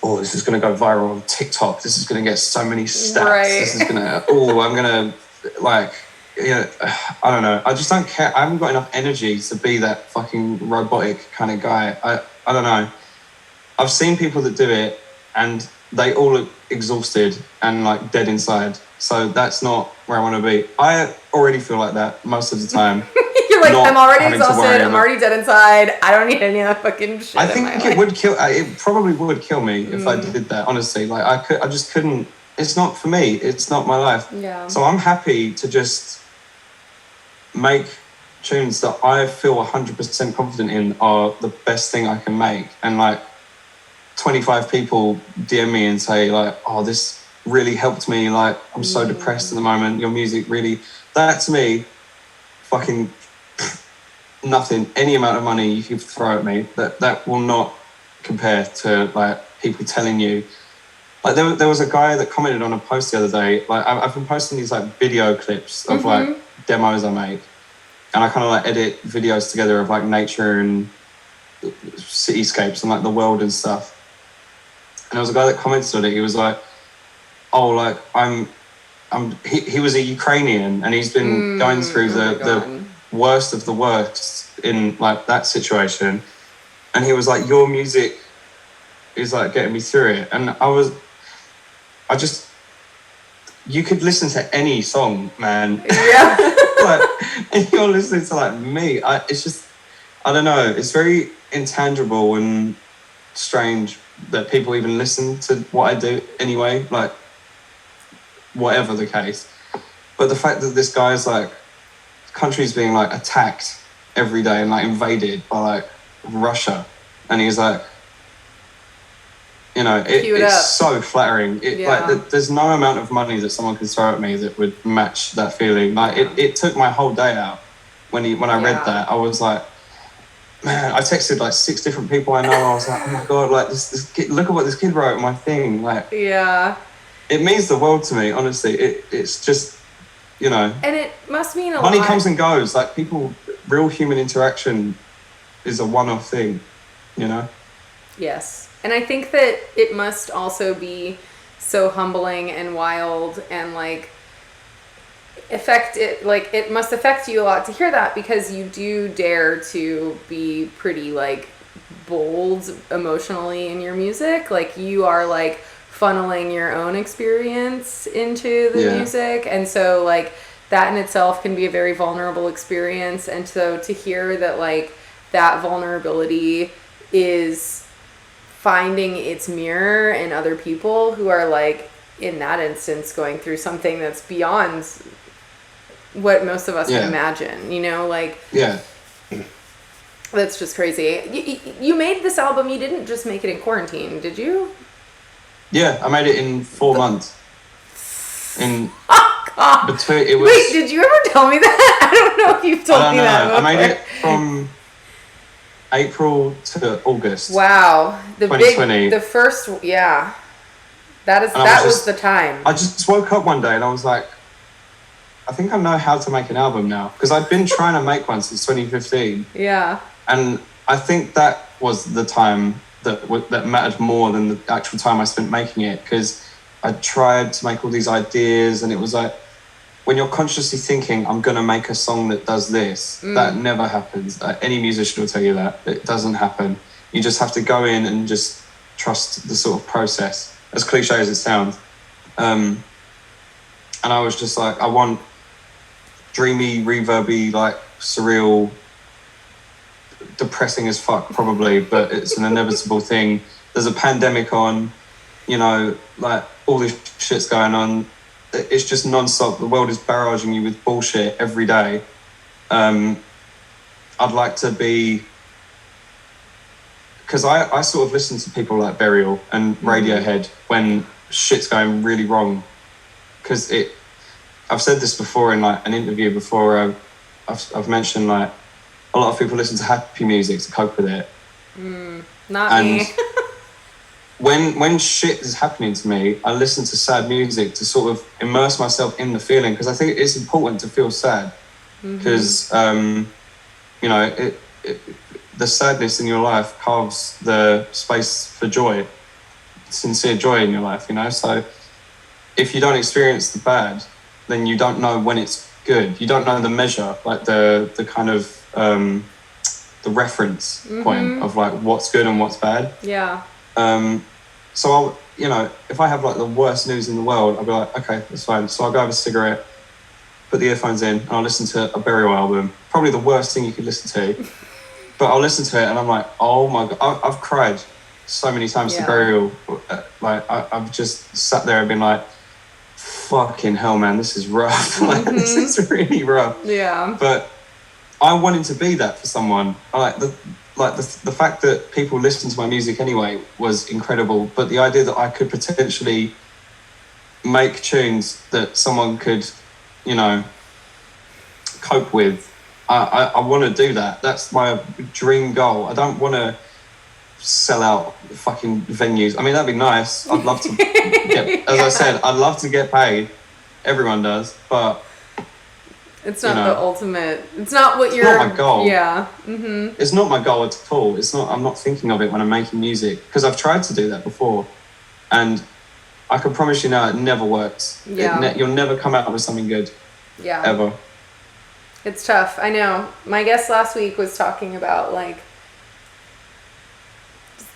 oh, this is going to go viral on TikTok. This is going to get so many stats. Right. This is going to, I'm going to like, I don't know. I just don't care. I haven't got enough energy to be that fucking robotic kind of guy. I don't know. I've seen people that do it and they all look exhausted and like dead inside. So that's not where I want to be. I already feel like that most of the time. You're like, I'm already exhausted. I'm already dead inside. I don't need any of that fucking shit. I think it would kill. It probably would kill me if I did that. Honestly, like I just couldn't. It's not for me. It's not my life. Yeah. So I'm happy to just make tunes that I feel 100% confident in are the best thing I can make, and like 25 people DM me and say like, oh, this really helped me. Like I'm so depressed at the moment. Your music really. That to me, fucking. Nothing, any amount of money you can throw at me, that will not compare to like people telling you. Like there was a guy that commented on a post the other day. Like I've been posting these like video clips of like demos I make, and I kind of like edit videos together of like nature and cityscapes and like the world and stuff. And there was a guy that commented on it. He was like, "Oh, like he was a Ukrainian and he's been going through the worst of the worst in like that situation, and he was like, your music is like getting me through it." And you could listen to any song, man. Yeah. Like, and you're listening to like me. It's just, I don't know, it's very intangible and strange that people even listen to what I do anyway, like whatever the case. But the fact that this guy's like, country's being like attacked every day and like invaded by like Russia, and he's like, you know, it's so flattering. Like there's no amount of money that someone can throw at me that would match that feeling. Like it took my whole day out when I read that. I was like, man, I texted like 6 different people I know. I was like, oh my god, like this kid, look at what this kid wrote in my thing. Like, it means the world to me. Honestly, it's just. You know, and it must mean money comes and goes. Like people, real human interaction is a one-off thing, you know? Yes. And I think that it must also be so humbling and wild and like it must affect you a lot to hear that, because you do dare to be pretty like bold emotionally in your music. Like you are like funneling your own experience into the music, and so like that in itself can be a very vulnerable experience. And so to hear that like that vulnerability is finding its mirror in other people who are like in that instance going through something that's beyond what most of us can imagine, you know, like that's just crazy. You made this album, you didn't just make it in quarantine, did you? Yeah, I made it in 4 months. In between, it was. Wait, did you ever tell me that? I don't know if you've told me that before. I made it from April to August. Wow, the 2020. the first, that was the time. I just woke up one day and I was like, I think I know how to make an album now, because I've been trying to make one since 2015. Yeah. And I think that was the time that mattered more than the actual time I spent making it, because I tried to make all these ideas, and it was like, when you're consciously thinking, I'm going to make a song that does this, that never happens. Any musician will tell you that. It doesn't happen. You just have to go in and just trust the sort of process, as cliche as it sounds. And I was just like, I want dreamy, reverby, like surreal, depressing as fuck probably, but it's an inevitable thing. There's a pandemic on, you know, like all this shit's going on. It's just non-stop. The world is barraging you with bullshit every day. I'd like to be, because I sort of listen to people like Burial and Radiohead when shit's going really wrong. Because I've said this before in like an interview before. I've mentioned like a lot of people listen to happy music to cope with it. Not me. When shit is happening to me, I listen to sad music to sort of immerse myself in the feeling, because I think it's important to feel sad, because you know, the sadness in your life carves the space for joy, sincere joy in your life, you know. So if you don't experience the bad, then you don't know when it's good. You don't know the measure, like the kind of the reference point of like what's good and what's bad. Yeah. So I'll, you know, if I have like the worst news in the world, I'll be like, okay, that's fine. So I'll go have a cigarette, put the earphones in, and I'll listen to a Burial album. Probably the worst thing you could listen to. But I'll listen to it and I'm like, oh my God, I've cried so many times to Burial. Like I've just sat there and been like, fucking hell, man, this is rough. Like, this is really rough. Yeah. But I wanted to be that for someone. The fact that people listen to my music anyway was incredible, but the idea that I could potentially make tunes that someone could, you know, cope with, I want to do that. That's my dream goal. I don't want to sell out fucking venues. I mean, that'd be nice. I'd love to get, as I said, I'd love to get paid. Everyone does, but it's not the ultimate. It's not what you're. It's not my goal. Yeah. It's not my goal at all. It's not. I'm not thinking of it when I'm making music, because I've tried to do that before, and I can promise you now, it never works. Yeah. You'll never come out with something good. Yeah. Ever. It's tough. I know. My guest last week was talking about like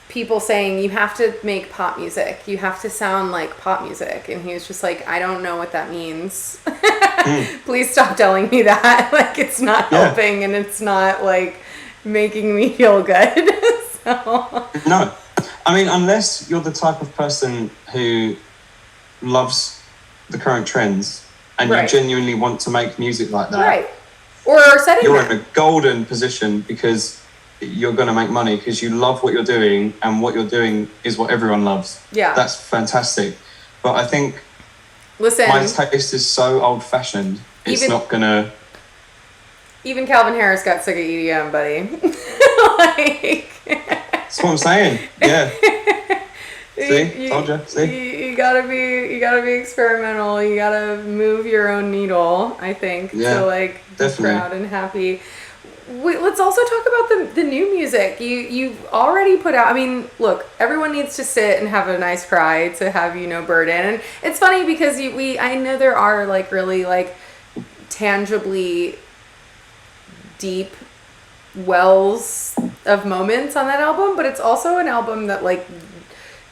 people saying you have to make pop music. You have to sound like pop music, and he was just like, I don't know what that means. Please stop telling me that. Like, it's not helping, and it's not like making me feel good. So. No, I mean, unless you're the type of person who loves the current trends and you genuinely want to make music like that, right? Or setting you're in a golden position, because you're going to make money because you love what you're doing, and what you're doing is what everyone loves. Yeah, that's fantastic. But I think. Listen, my taste is so old-fashioned. It's not gonna. Even Calvin Harris got sick of EDM, buddy. Like. That's what I'm saying. Yeah. See, told you. See. You gotta be experimental. You gotta move your own needle, I think, to like be proud and happy. Let's also talk about the new music. You've already put out. I mean, look, everyone needs to sit and have a nice cry to have You No Burden. And it's funny because I know there are like really like tangibly deep wells of moments on that album, but it's also an album that like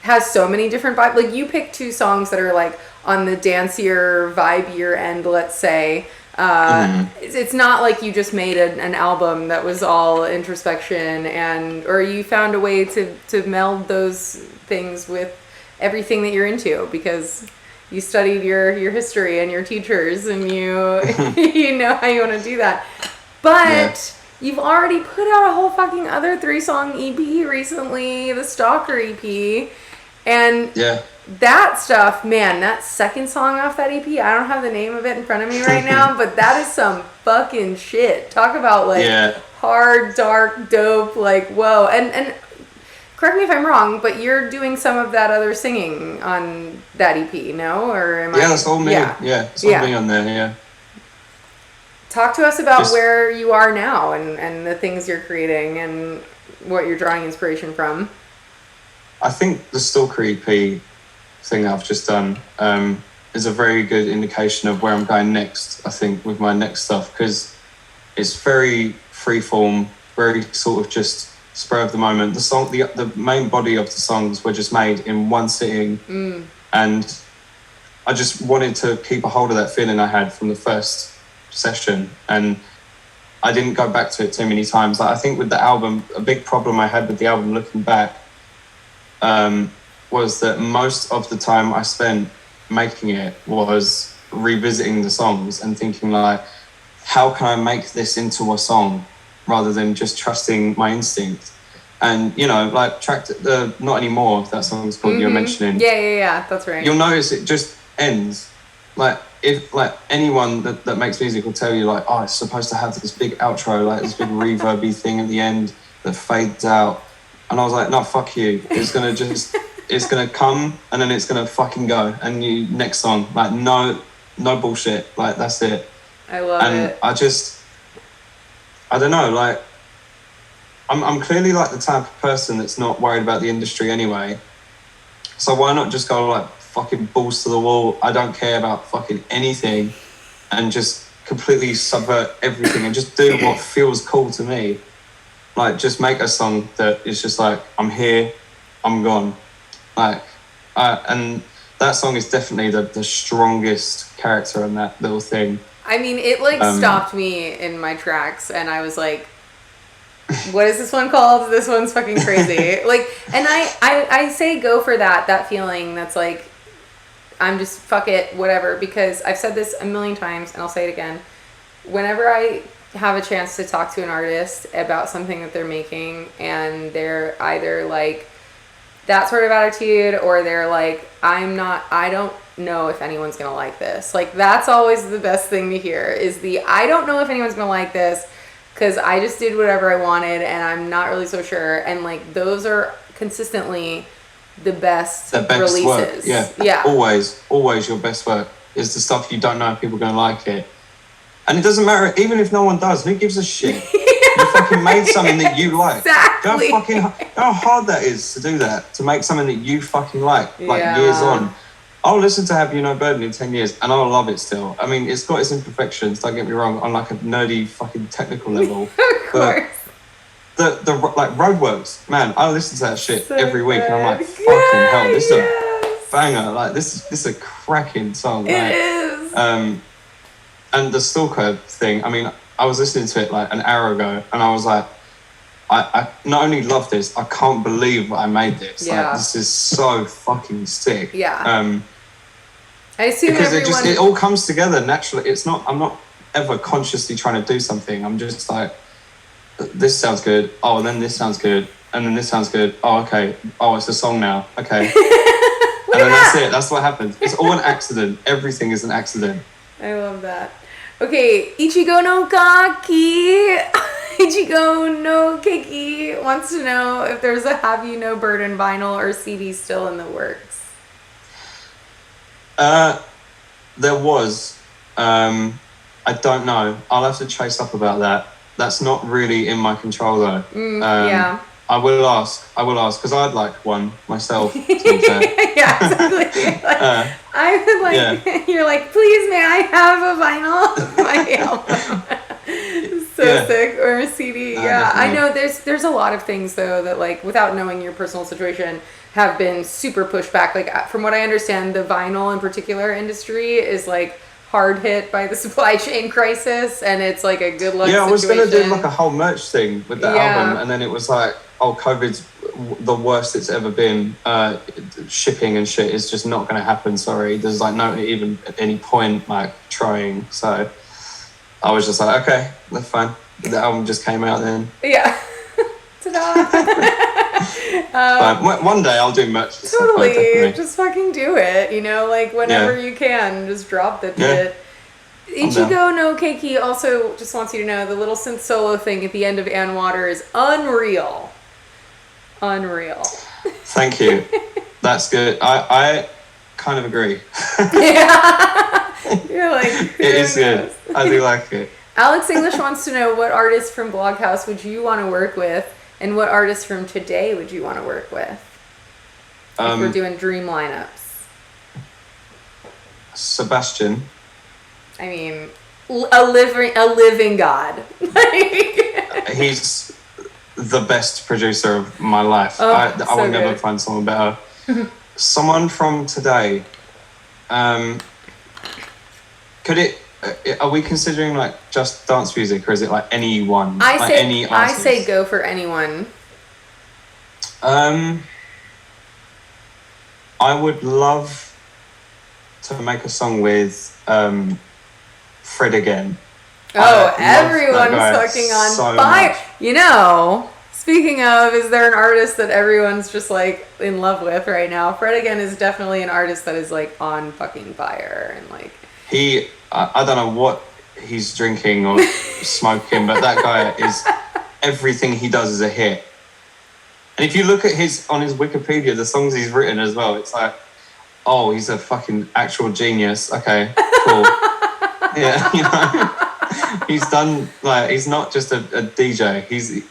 has so many different vibes. Like, you picked two songs that are like on the dancier, vibier end, let's say. It's not like you just made an album that was all introspection, or you found a way to meld those things with everything that you're into, because you studied your history and your teachers, and you you know how you want to do that. But you've already put out a whole fucking other 3-song EP recently, the Stalker EP, and that stuff, man, that second song off that EP, I don't have the name of it in front of me right now, but that is some fucking shit. Talk about like hard, dark, dope, like, whoa. And correct me if I'm wrong, but you're doing some of that other singing on that EP, no? Or am I? Yeah, that's all me. Yeah, it's all me on there, yeah. Talk to us about where you are now and the things you're creating and what you're drawing inspiration from. I think the Stalker EP thing that I've just done is a very good indication of where I'm going next, I think, with my next stuff, because it's very freeform, very sort of just spur of the moment. The song, the main body of the songs were just made in one sitting, and I just wanted to keep a hold of that feeling I had from the first session, and I didn't go back to it too many times. Like, I think with the album, a big problem I had with the album looking back was that most of the time I spent making it was revisiting the songs and thinking like, how can I make this into a song rather than just trusting my instinct? And, you know, like Not Anymore, that song's called, you're mentioning. Yeah, that's right. You'll notice it just ends. Like, if like anyone that makes music will tell you like, oh, it's supposed to have this big outro, like this big reverby thing at the end that fades out. And I was like, no, fuck you. It's gonna just, it's gonna come and then it's gonna fucking go. And you, next song, like no bullshit. Like, that's it. I love it. And I don't know, like, I'm clearly like the type of person that's not worried about the industry anyway. So why not just go like fucking balls to the wall? I don't care about fucking anything, and just completely subvert everything and just do what feels cool to me. Like, just make a song that is just like, I'm here, I'm gone. Like, and that song is definitely the strongest character in that little thing. I mean, it like stopped me in my tracks, and I was like, what is this one called? This one's fucking crazy. Like, and I say go for that feeling that's like, I'm just fuck it, whatever, because I've said this a million times and I'll say it again. Whenever I have a chance to talk to an artist about something that they're making and they're either like that sort of attitude or they're like, I don't know if anyone's gonna like this. Like, that's always the best thing to hear, is I don't know if anyone's gonna like this because I just did whatever I wanted and I'm not really so sure. And like, those are consistently the best releases. Work. Yeah. Always your best work is the stuff you don't know if people are gonna like it. And it doesn't matter, even if no one does, who gives a shit? You fucking made something that you like. Exactly. How hard that is to do that, to make something that you fucking like years on. I'll listen to Have You No Burden in 10 years and I'll love it still. I mean, it's got its imperfections, don't get me wrong, on like a nerdy fucking technical level. Of course. But the like Roadworks, man, I listen to that shit so every week and I'm like, fucking hell, this is a banger. Like, this is a cracking song. It is. And the Stalker thing, I mean, I was listening to it like an hour ago and I was like, I not only love this, I can't believe I made this. Yeah. Like, this is so fucking sick. Yeah. I assume because everyone... it all comes together naturally. I'm not ever consciously trying to do something. I'm just like, this sounds good. Oh, and then this sounds good. And then this sounds good. Oh, okay. Oh, it's a song now. Okay. And then that's it. That's what happens. It's all an accident. Everything is an accident. I love that. Okay, Ichigo no Kaki. Ichigo no Keki wants to know if there's a Have You No Burden vinyl or CD still in the works. There was. I don't know. I'll have to chase up about that. That's not really in my control though. Yeah. I will ask because I'd like one myself. To be fair. Yeah, exactly. Like, I would like. Yeah. You're like, please, may I have a vinyl of my album? So sick, or a CD. Yeah, I know. There's a lot of things though that, like, without knowing your personal situation, have been super pushed back. Like, from what I understand, the vinyl in particular industry is like hard hit by the supply chain crisis, and it's like a good luck situation. I was gonna do like a whole merch thing with the album, and then it was like, oh, COVID's the worst it's ever been. Shipping and shit is just not gonna happen. Sorry, there's like no even at any point like trying. So I was just like, okay, that's fine. The album just came out then. Yeah. Ta-da. One day I'll do merch. Totally, just fucking do it. You know, like whenever you can, just drop the shit. Ichigo no Keiki also just wants you to know the little synth solo thing at the end of Ann Water is unreal. Unreal. Thank you. That's good. I kind of agree. Yeah. You're like, it is good. I do like it. Alex English wants to know what artists from Bloghouse would you want to work with, and what artists from today would you want to work with? If we're doing dream lineups. Sebastian. I mean, a living god. Like, He's the best producer of my life. Oh, I so will never good. find someone better. Someone from today. Could it? Are we considering like just dance music, or is it like anyone? Any I artist? say go for anyone. I would love to make a song with Fred again. Oh, everyone's fucking on so fire. much. You know, speaking of, is there an artist that everyone's just like in love with right now? Fred again is definitely an artist that is like on fucking fire and like. I don't know what he's drinking or smoking, but that guy is, everything he does is a hit. And if you look at on his Wikipedia, the songs he's written as well, it's like, oh, he's a fucking actual genius. Okay, cool. Yeah, you know, he's done, like, he's not just a DJ. He's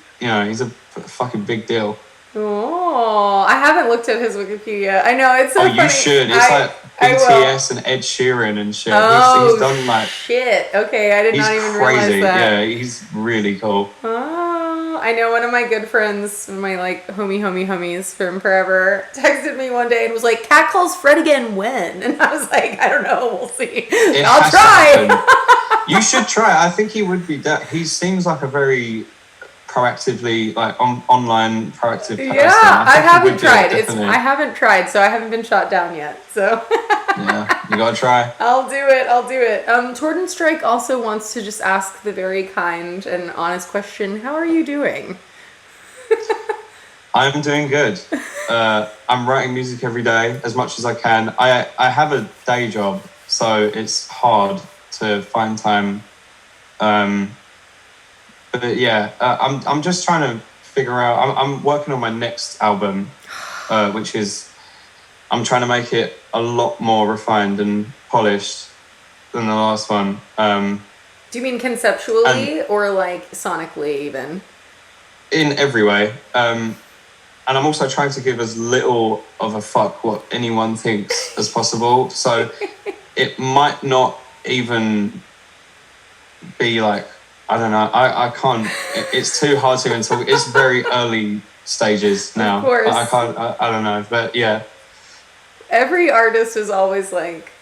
a fucking big deal. Oh, I haven't looked at his Wikipedia. I know, it's so funny. You should. It's like BTS and Ed Sheeran and shit. Oh, he's done like shit. Okay, I did not even realize that. Yeah, he's really cool. Oh, I know one of my good friends, my like homies from forever, texted me one day and was like, "Cat calls Fred again when?" And I was like, "I don't know. We'll see. I'll try." You should try. I think he would be. He seems like a very proactively, like online proactive person. Yeah, I haven't tried. I haven't tried, so I haven't been shot down yet. So yeah, you gotta try. I'll do it. Torden Strike also wants to just ask the very kind and honest question: how are you doing? I'm doing good. I'm writing music every day as much as I can. I have a day job, so it's hard to find time. But yeah, I'm just trying to figure out. I'm working on my next album, which is, I'm trying to make it a lot more refined and polished than the last one. Do you mean conceptually or like sonically even? In every way. And I'm also trying to give as little of a fuck what anyone thinks as possible. So it might not even be like, I don't know. I can't. It's too hard to even talk. It's very early stages now. Of course. I can't. I don't know. But yeah. Every artist is always like,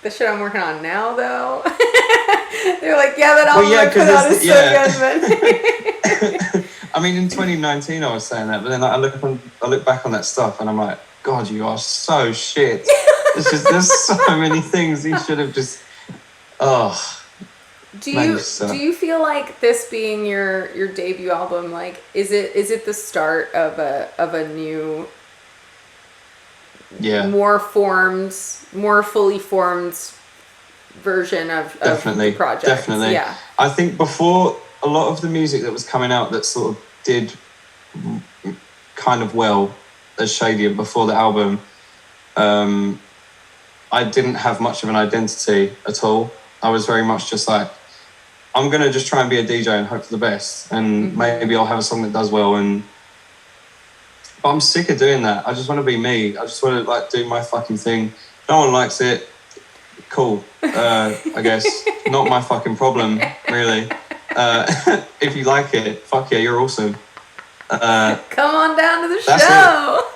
the shit I'm working on now, though. They're like, yeah, that album I put out is so good, but. I mean, in 2019, I was saying that, but then I look back on that stuff, and I'm like, God, you are so shit. There's so many things you should have just. Oh. Do you feel like this being your debut album, like is it the start of a new, more fully formed version of the project? Definitely. Yeah. I think before, a lot of the music that was coming out that sort of did kind of well as Shadient before the album, I didn't have much of an identity at all. I was very much just like, I'm going to just try and be a DJ and hope for the best. And maybe I'll have a song that does well. But I'm sick of doing that. I just want to be me. I just want to like do my fucking thing. If no one likes it, cool. I guess not my fucking problem, really. If you like it, fuck yeah, you're awesome. Come on down to the show.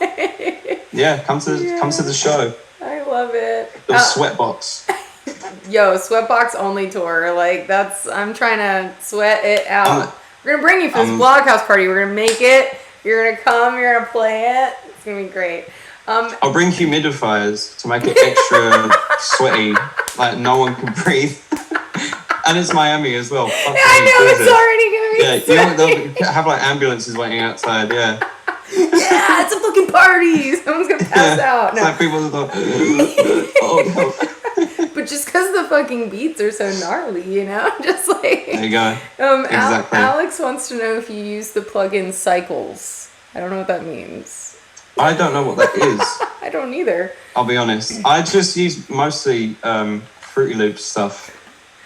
Yeah, come to the show. I love it. The Sweatbox. Yo, Sweatbox only tour. Like I'm trying to sweat it out. We're gonna bring you for this Bloghouse party. We're gonna make it. You're gonna come. You're gonna play it. It's gonna be great. I'll bring humidifiers to make it extra sweaty, like no one can breathe. And it's Miami as well. I know, it's already gonna be. Yeah, they'll have like ambulances waiting outside. Yeah. Yeah, it's a fucking party. Someone's gonna pass out. No. It's like people are like, oh no. But just because the fucking beats are so gnarly, you know? Just like... There you go. Exactly. Alex wants to know if you use the plugin Cycles. I don't know what that means. I don't know what that is. I don't either. I'll be honest. I just use mostly Fruity Loops stuff.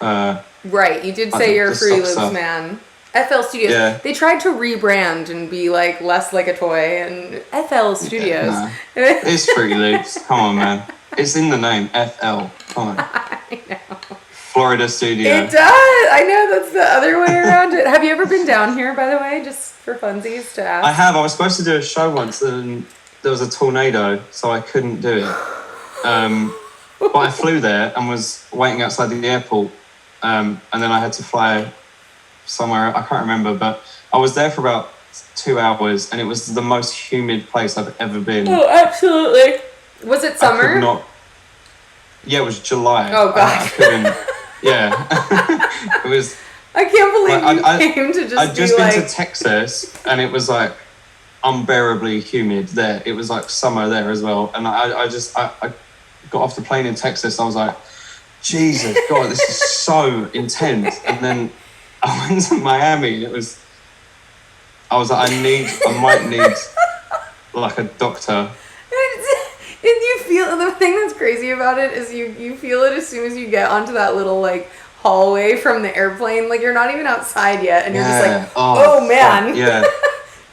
Right, you did say you're a Fruity Loops man. FL Studios. Yeah. They tried to rebrand and be like less like a toy, and FL Studios. Yeah, nah. It's Fruity Loops. Come on, man. It's in the name, FL. Come on. I know. Florida studio. It does. I know that's the other way around it. Have you ever been down here, by the way, just for funsies to ask? I have. I was supposed to do a show once, and there was a tornado, so I couldn't do it. But I flew there and was waiting outside the airport, and then I had to fly somewhere. I can't remember, but I was there for about 2 hours, and it was the most humid place I've ever been. Oh, absolutely. Was it summer? I could not. Yeah, it was July. Oh, God. I couldn't. Yeah. It was. I can't believe you came to just I'd just be been to Texas, and it was like unbearably humid there. It was like summer there as well. And I got off the plane in Texas. I was like, Jesus God, this is so intense. And then I went to Miami, and I was like, I might need like a doctor. And you feel, the thing that's crazy about it is you feel it as soon as you get onto that little like hallway from the airplane. Like you're not even outside yet, and you're just like, oh man. Fuck, yeah.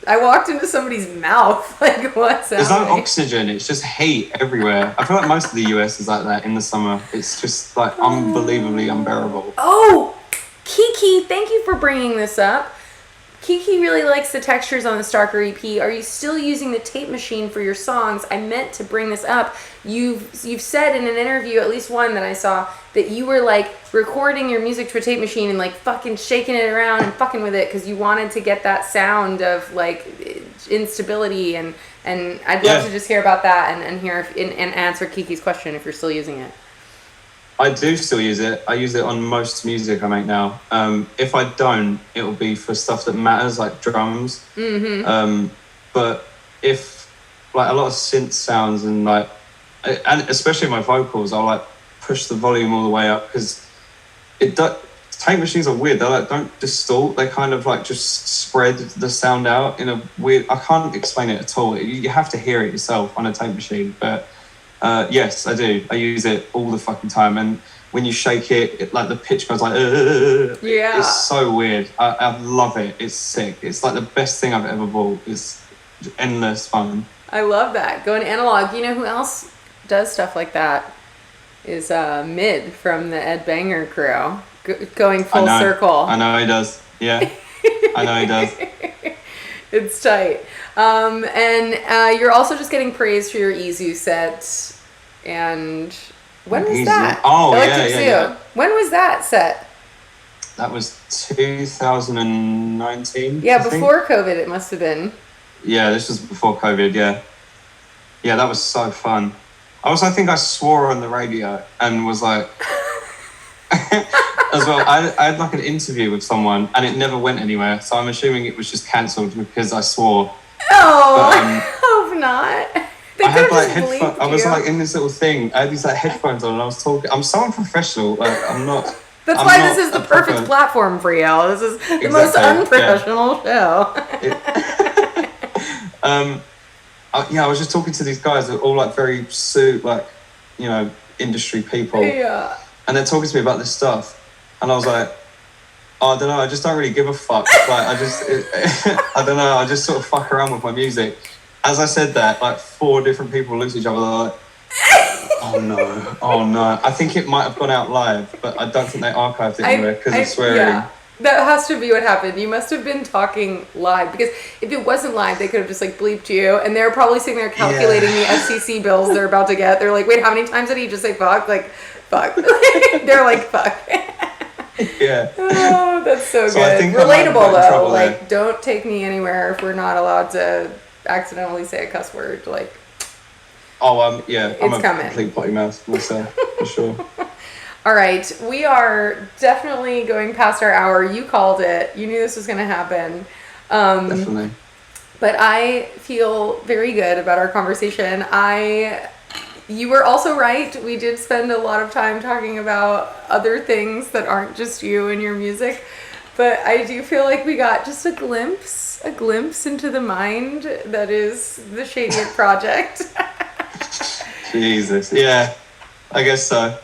I walked into somebody's mouth. Like, what's There's happening? no oxygen. It's just heat everywhere. I feel like most of the US is like that in the summer. It's just like unbelievably unbearable. Oh, Kiki, thank you for bringing this up. Kiki really likes the textures on the Starker EP. Are you still using the tape machine for your songs? I meant to bring this up. You've said in an interview, at least one that I saw, that you were like recording your music to a tape machine and like fucking shaking it around and fucking with it because you wanted to get that sound of like instability, and I'd love to just hear about that and hear and answer Kiki's question if you're still using it. I do still use it. I use it on most music I make now. If I don't, it will be for stuff that matters, like drums. Mm-hmm. But if like a lot of synth sounds and especially my vocals, I'll like push the volume all the way up because tape machines are weird. They like don't distort. They kind of like just spread the sound out in a weird. I can't explain it at all. You have to hear it yourself on a tape machine, but. Yes, I do. I use it all the fucking time, and when you shake it like the pitch goes like, yeah, it's so weird. I love it. It's sick. It's like the best thing I've ever bought. It's endless fun. I love that. Going analog. You know who else does stuff like that? Is Mid from the Ed Banger crew. Going full circle. I know he does. Yeah, I know he does. It's tight. And you're also just getting praised for your Izu set. And when was that? Oh, yeah. When was that set? That was 2019. Yeah, before COVID it must have been. Yeah, this was before COVID, yeah. Yeah, that was so fun. I think I swore on the radio and was like... as well, I had like an interview with someone and it never went anywhere, so I'm assuming it was just cancelled because I swore. Oh, I hope not. I had like headphones. I was like in this little thing. I had these like headphones on and I was talking. I'm so unprofessional. Like I'm not. That's why this is the perfect platform for you. This is the most unprofessional show. I was just talking to these guys that are all like very industry people. Yeah. And they're talking to me about this stuff. And I was like, I don't know, I just don't really give a fuck. Like, I don't know, I just sort of fuck around with my music. As I said that, like 4 different people looked at each other like, oh no. I think it might have gone out live, but I don't think they archived it anywhere because of swearing. Yeah. That has to be what happened. You must have been talking live, because if it wasn't live, they could have just like bleeped you, and they're probably sitting there calculating the FCC bills they're about to get. They're like, wait, how many times did he just say fuck? Like, fuck. They're like, fuck. Yeah. Oh, that's so good. I think relatable though. Like, don't take me anywhere if we're not allowed to accidentally say a cuss word. Like, I'm a coming. Complete potty mouth myself for sure. All right, we are definitely going past our hour. You called it. You knew this was going to happen. Definitely. But I feel very good about our conversation. You were also right. We did spend a lot of time talking about other things that aren't just you and your music. But I do feel like we got just a glimpse into the mind that is the Shadient project. Jesus. Yeah, I guess so.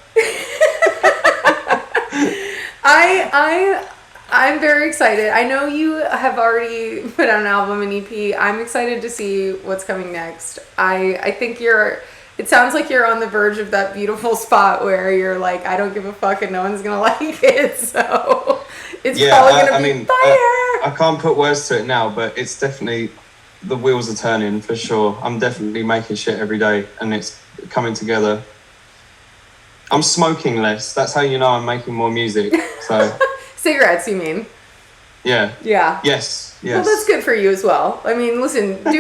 I'm very excited. I know you have already put out an album, an EP. I'm excited to see what's coming next. I think you're It sounds like you're on the verge of that beautiful spot where you're like, I don't give a fuck and no one's gonna like it, so it's probably gonna be fire. I can't put words to it now, but it's definitely, the wheels are turning for sure. I'm definitely making shit every day and it's coming together. I'm smoking less. That's how you know I'm making more music. So cigarettes, you mean? Yeah. Yes. Well, that's good for you as well. I mean, listen, I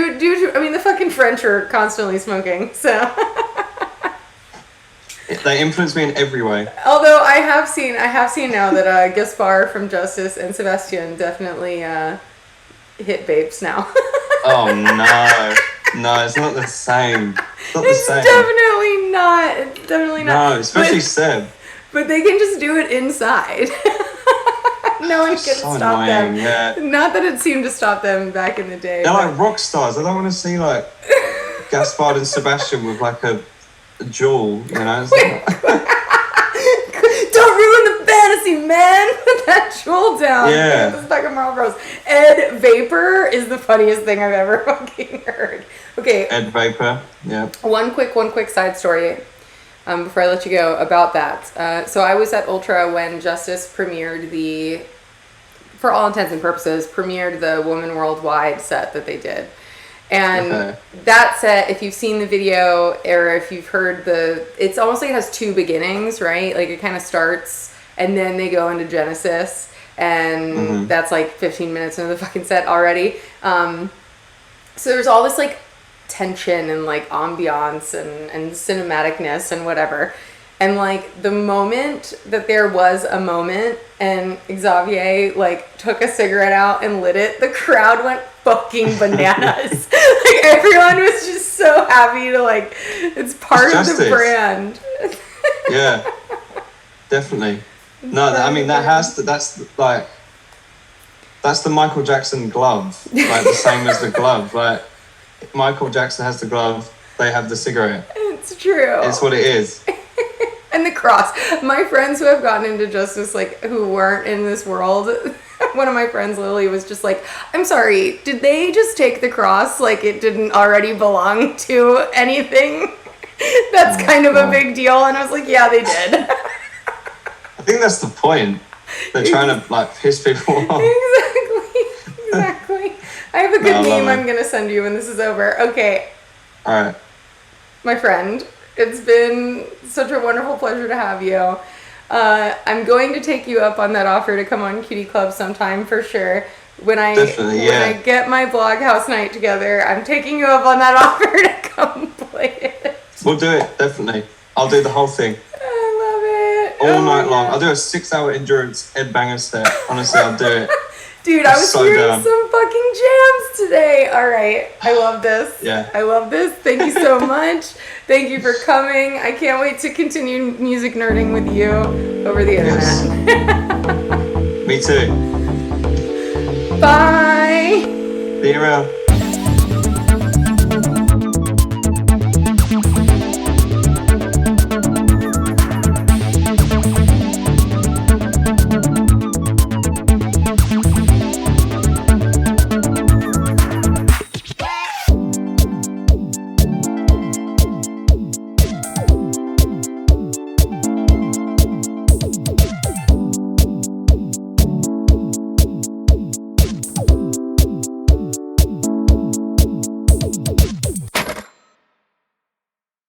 mean, the fucking French are constantly smoking, so. They influence me in every way. Although I have seen now that Gaspar from Justice and Sebastian definitely hit vapes now. Oh no, it's not the same. It's definitely not. It's definitely not. No, especially Seb. But they can just do it inside. No one can so stop annoying, them. Yeah. Not that it seemed to stop them back in the day. They're like rock stars. I don't want to see like Gaspard and Sebastian with like a jewel, you know? Don't ruin the fantasy, man! Put that jewel down. Yeah. This fucking Marlboros. Ed Vapor is the funniest thing I've ever fucking heard. Okay. Ed Vapor, yeah. One quick side story before I let you go about that. So I was at Ultra when Justice premiered for all intents and purposes, premiered the Woman Worldwide set that they did. And that set, if you've seen the video or if you've heard it's almost like it has two beginnings, right? Like it kind of starts and then they go into Genesis and that's like 15 minutes into the fucking set already. So there's all this like tension and like ambiance and cinematicness and whatever. And like the moment that there was a moment and Xavier like took a cigarette out and lit it, the crowd went fucking bananas. Like everyone was just so happy to like, it's part of the brand. Yeah, definitely. No, I mean that's the Michael Jackson glove, like the same as the glove. Like Michael Jackson has the glove, they have the cigarette. It's true. It's what it is. And the cross. My friends who have gotten into Justice, like, who weren't in this world, one of my friends, Lily, was just like, I'm sorry, did they just take the cross like it didn't already belong to anything? That's kind of a big deal. And I was like, yeah, they did. I think that's the point. They're trying to, like, piss people off. Exactly. I have a good meme I'm going to send you when this is over. Okay. All right. My friend, it's been such a wonderful pleasure to have you. I'm going to take you up on that offer to come on Cutie Club sometime for sure. When I get my blog house night together, I'm taking you up on that offer to come play it. We'll do it, definitely. I'll do the whole thing. I love it. All night long. I'll do a 6-hour endurance Ed Banger set. Honestly, I'll do it. Dude, I was hearing some fucking jams today. All right. I love this. Yeah. I love this. Thank you so much. Thank you for coming. I can't wait to continue music nerding with you over the internet. Yes. Me too. Bye. See you around.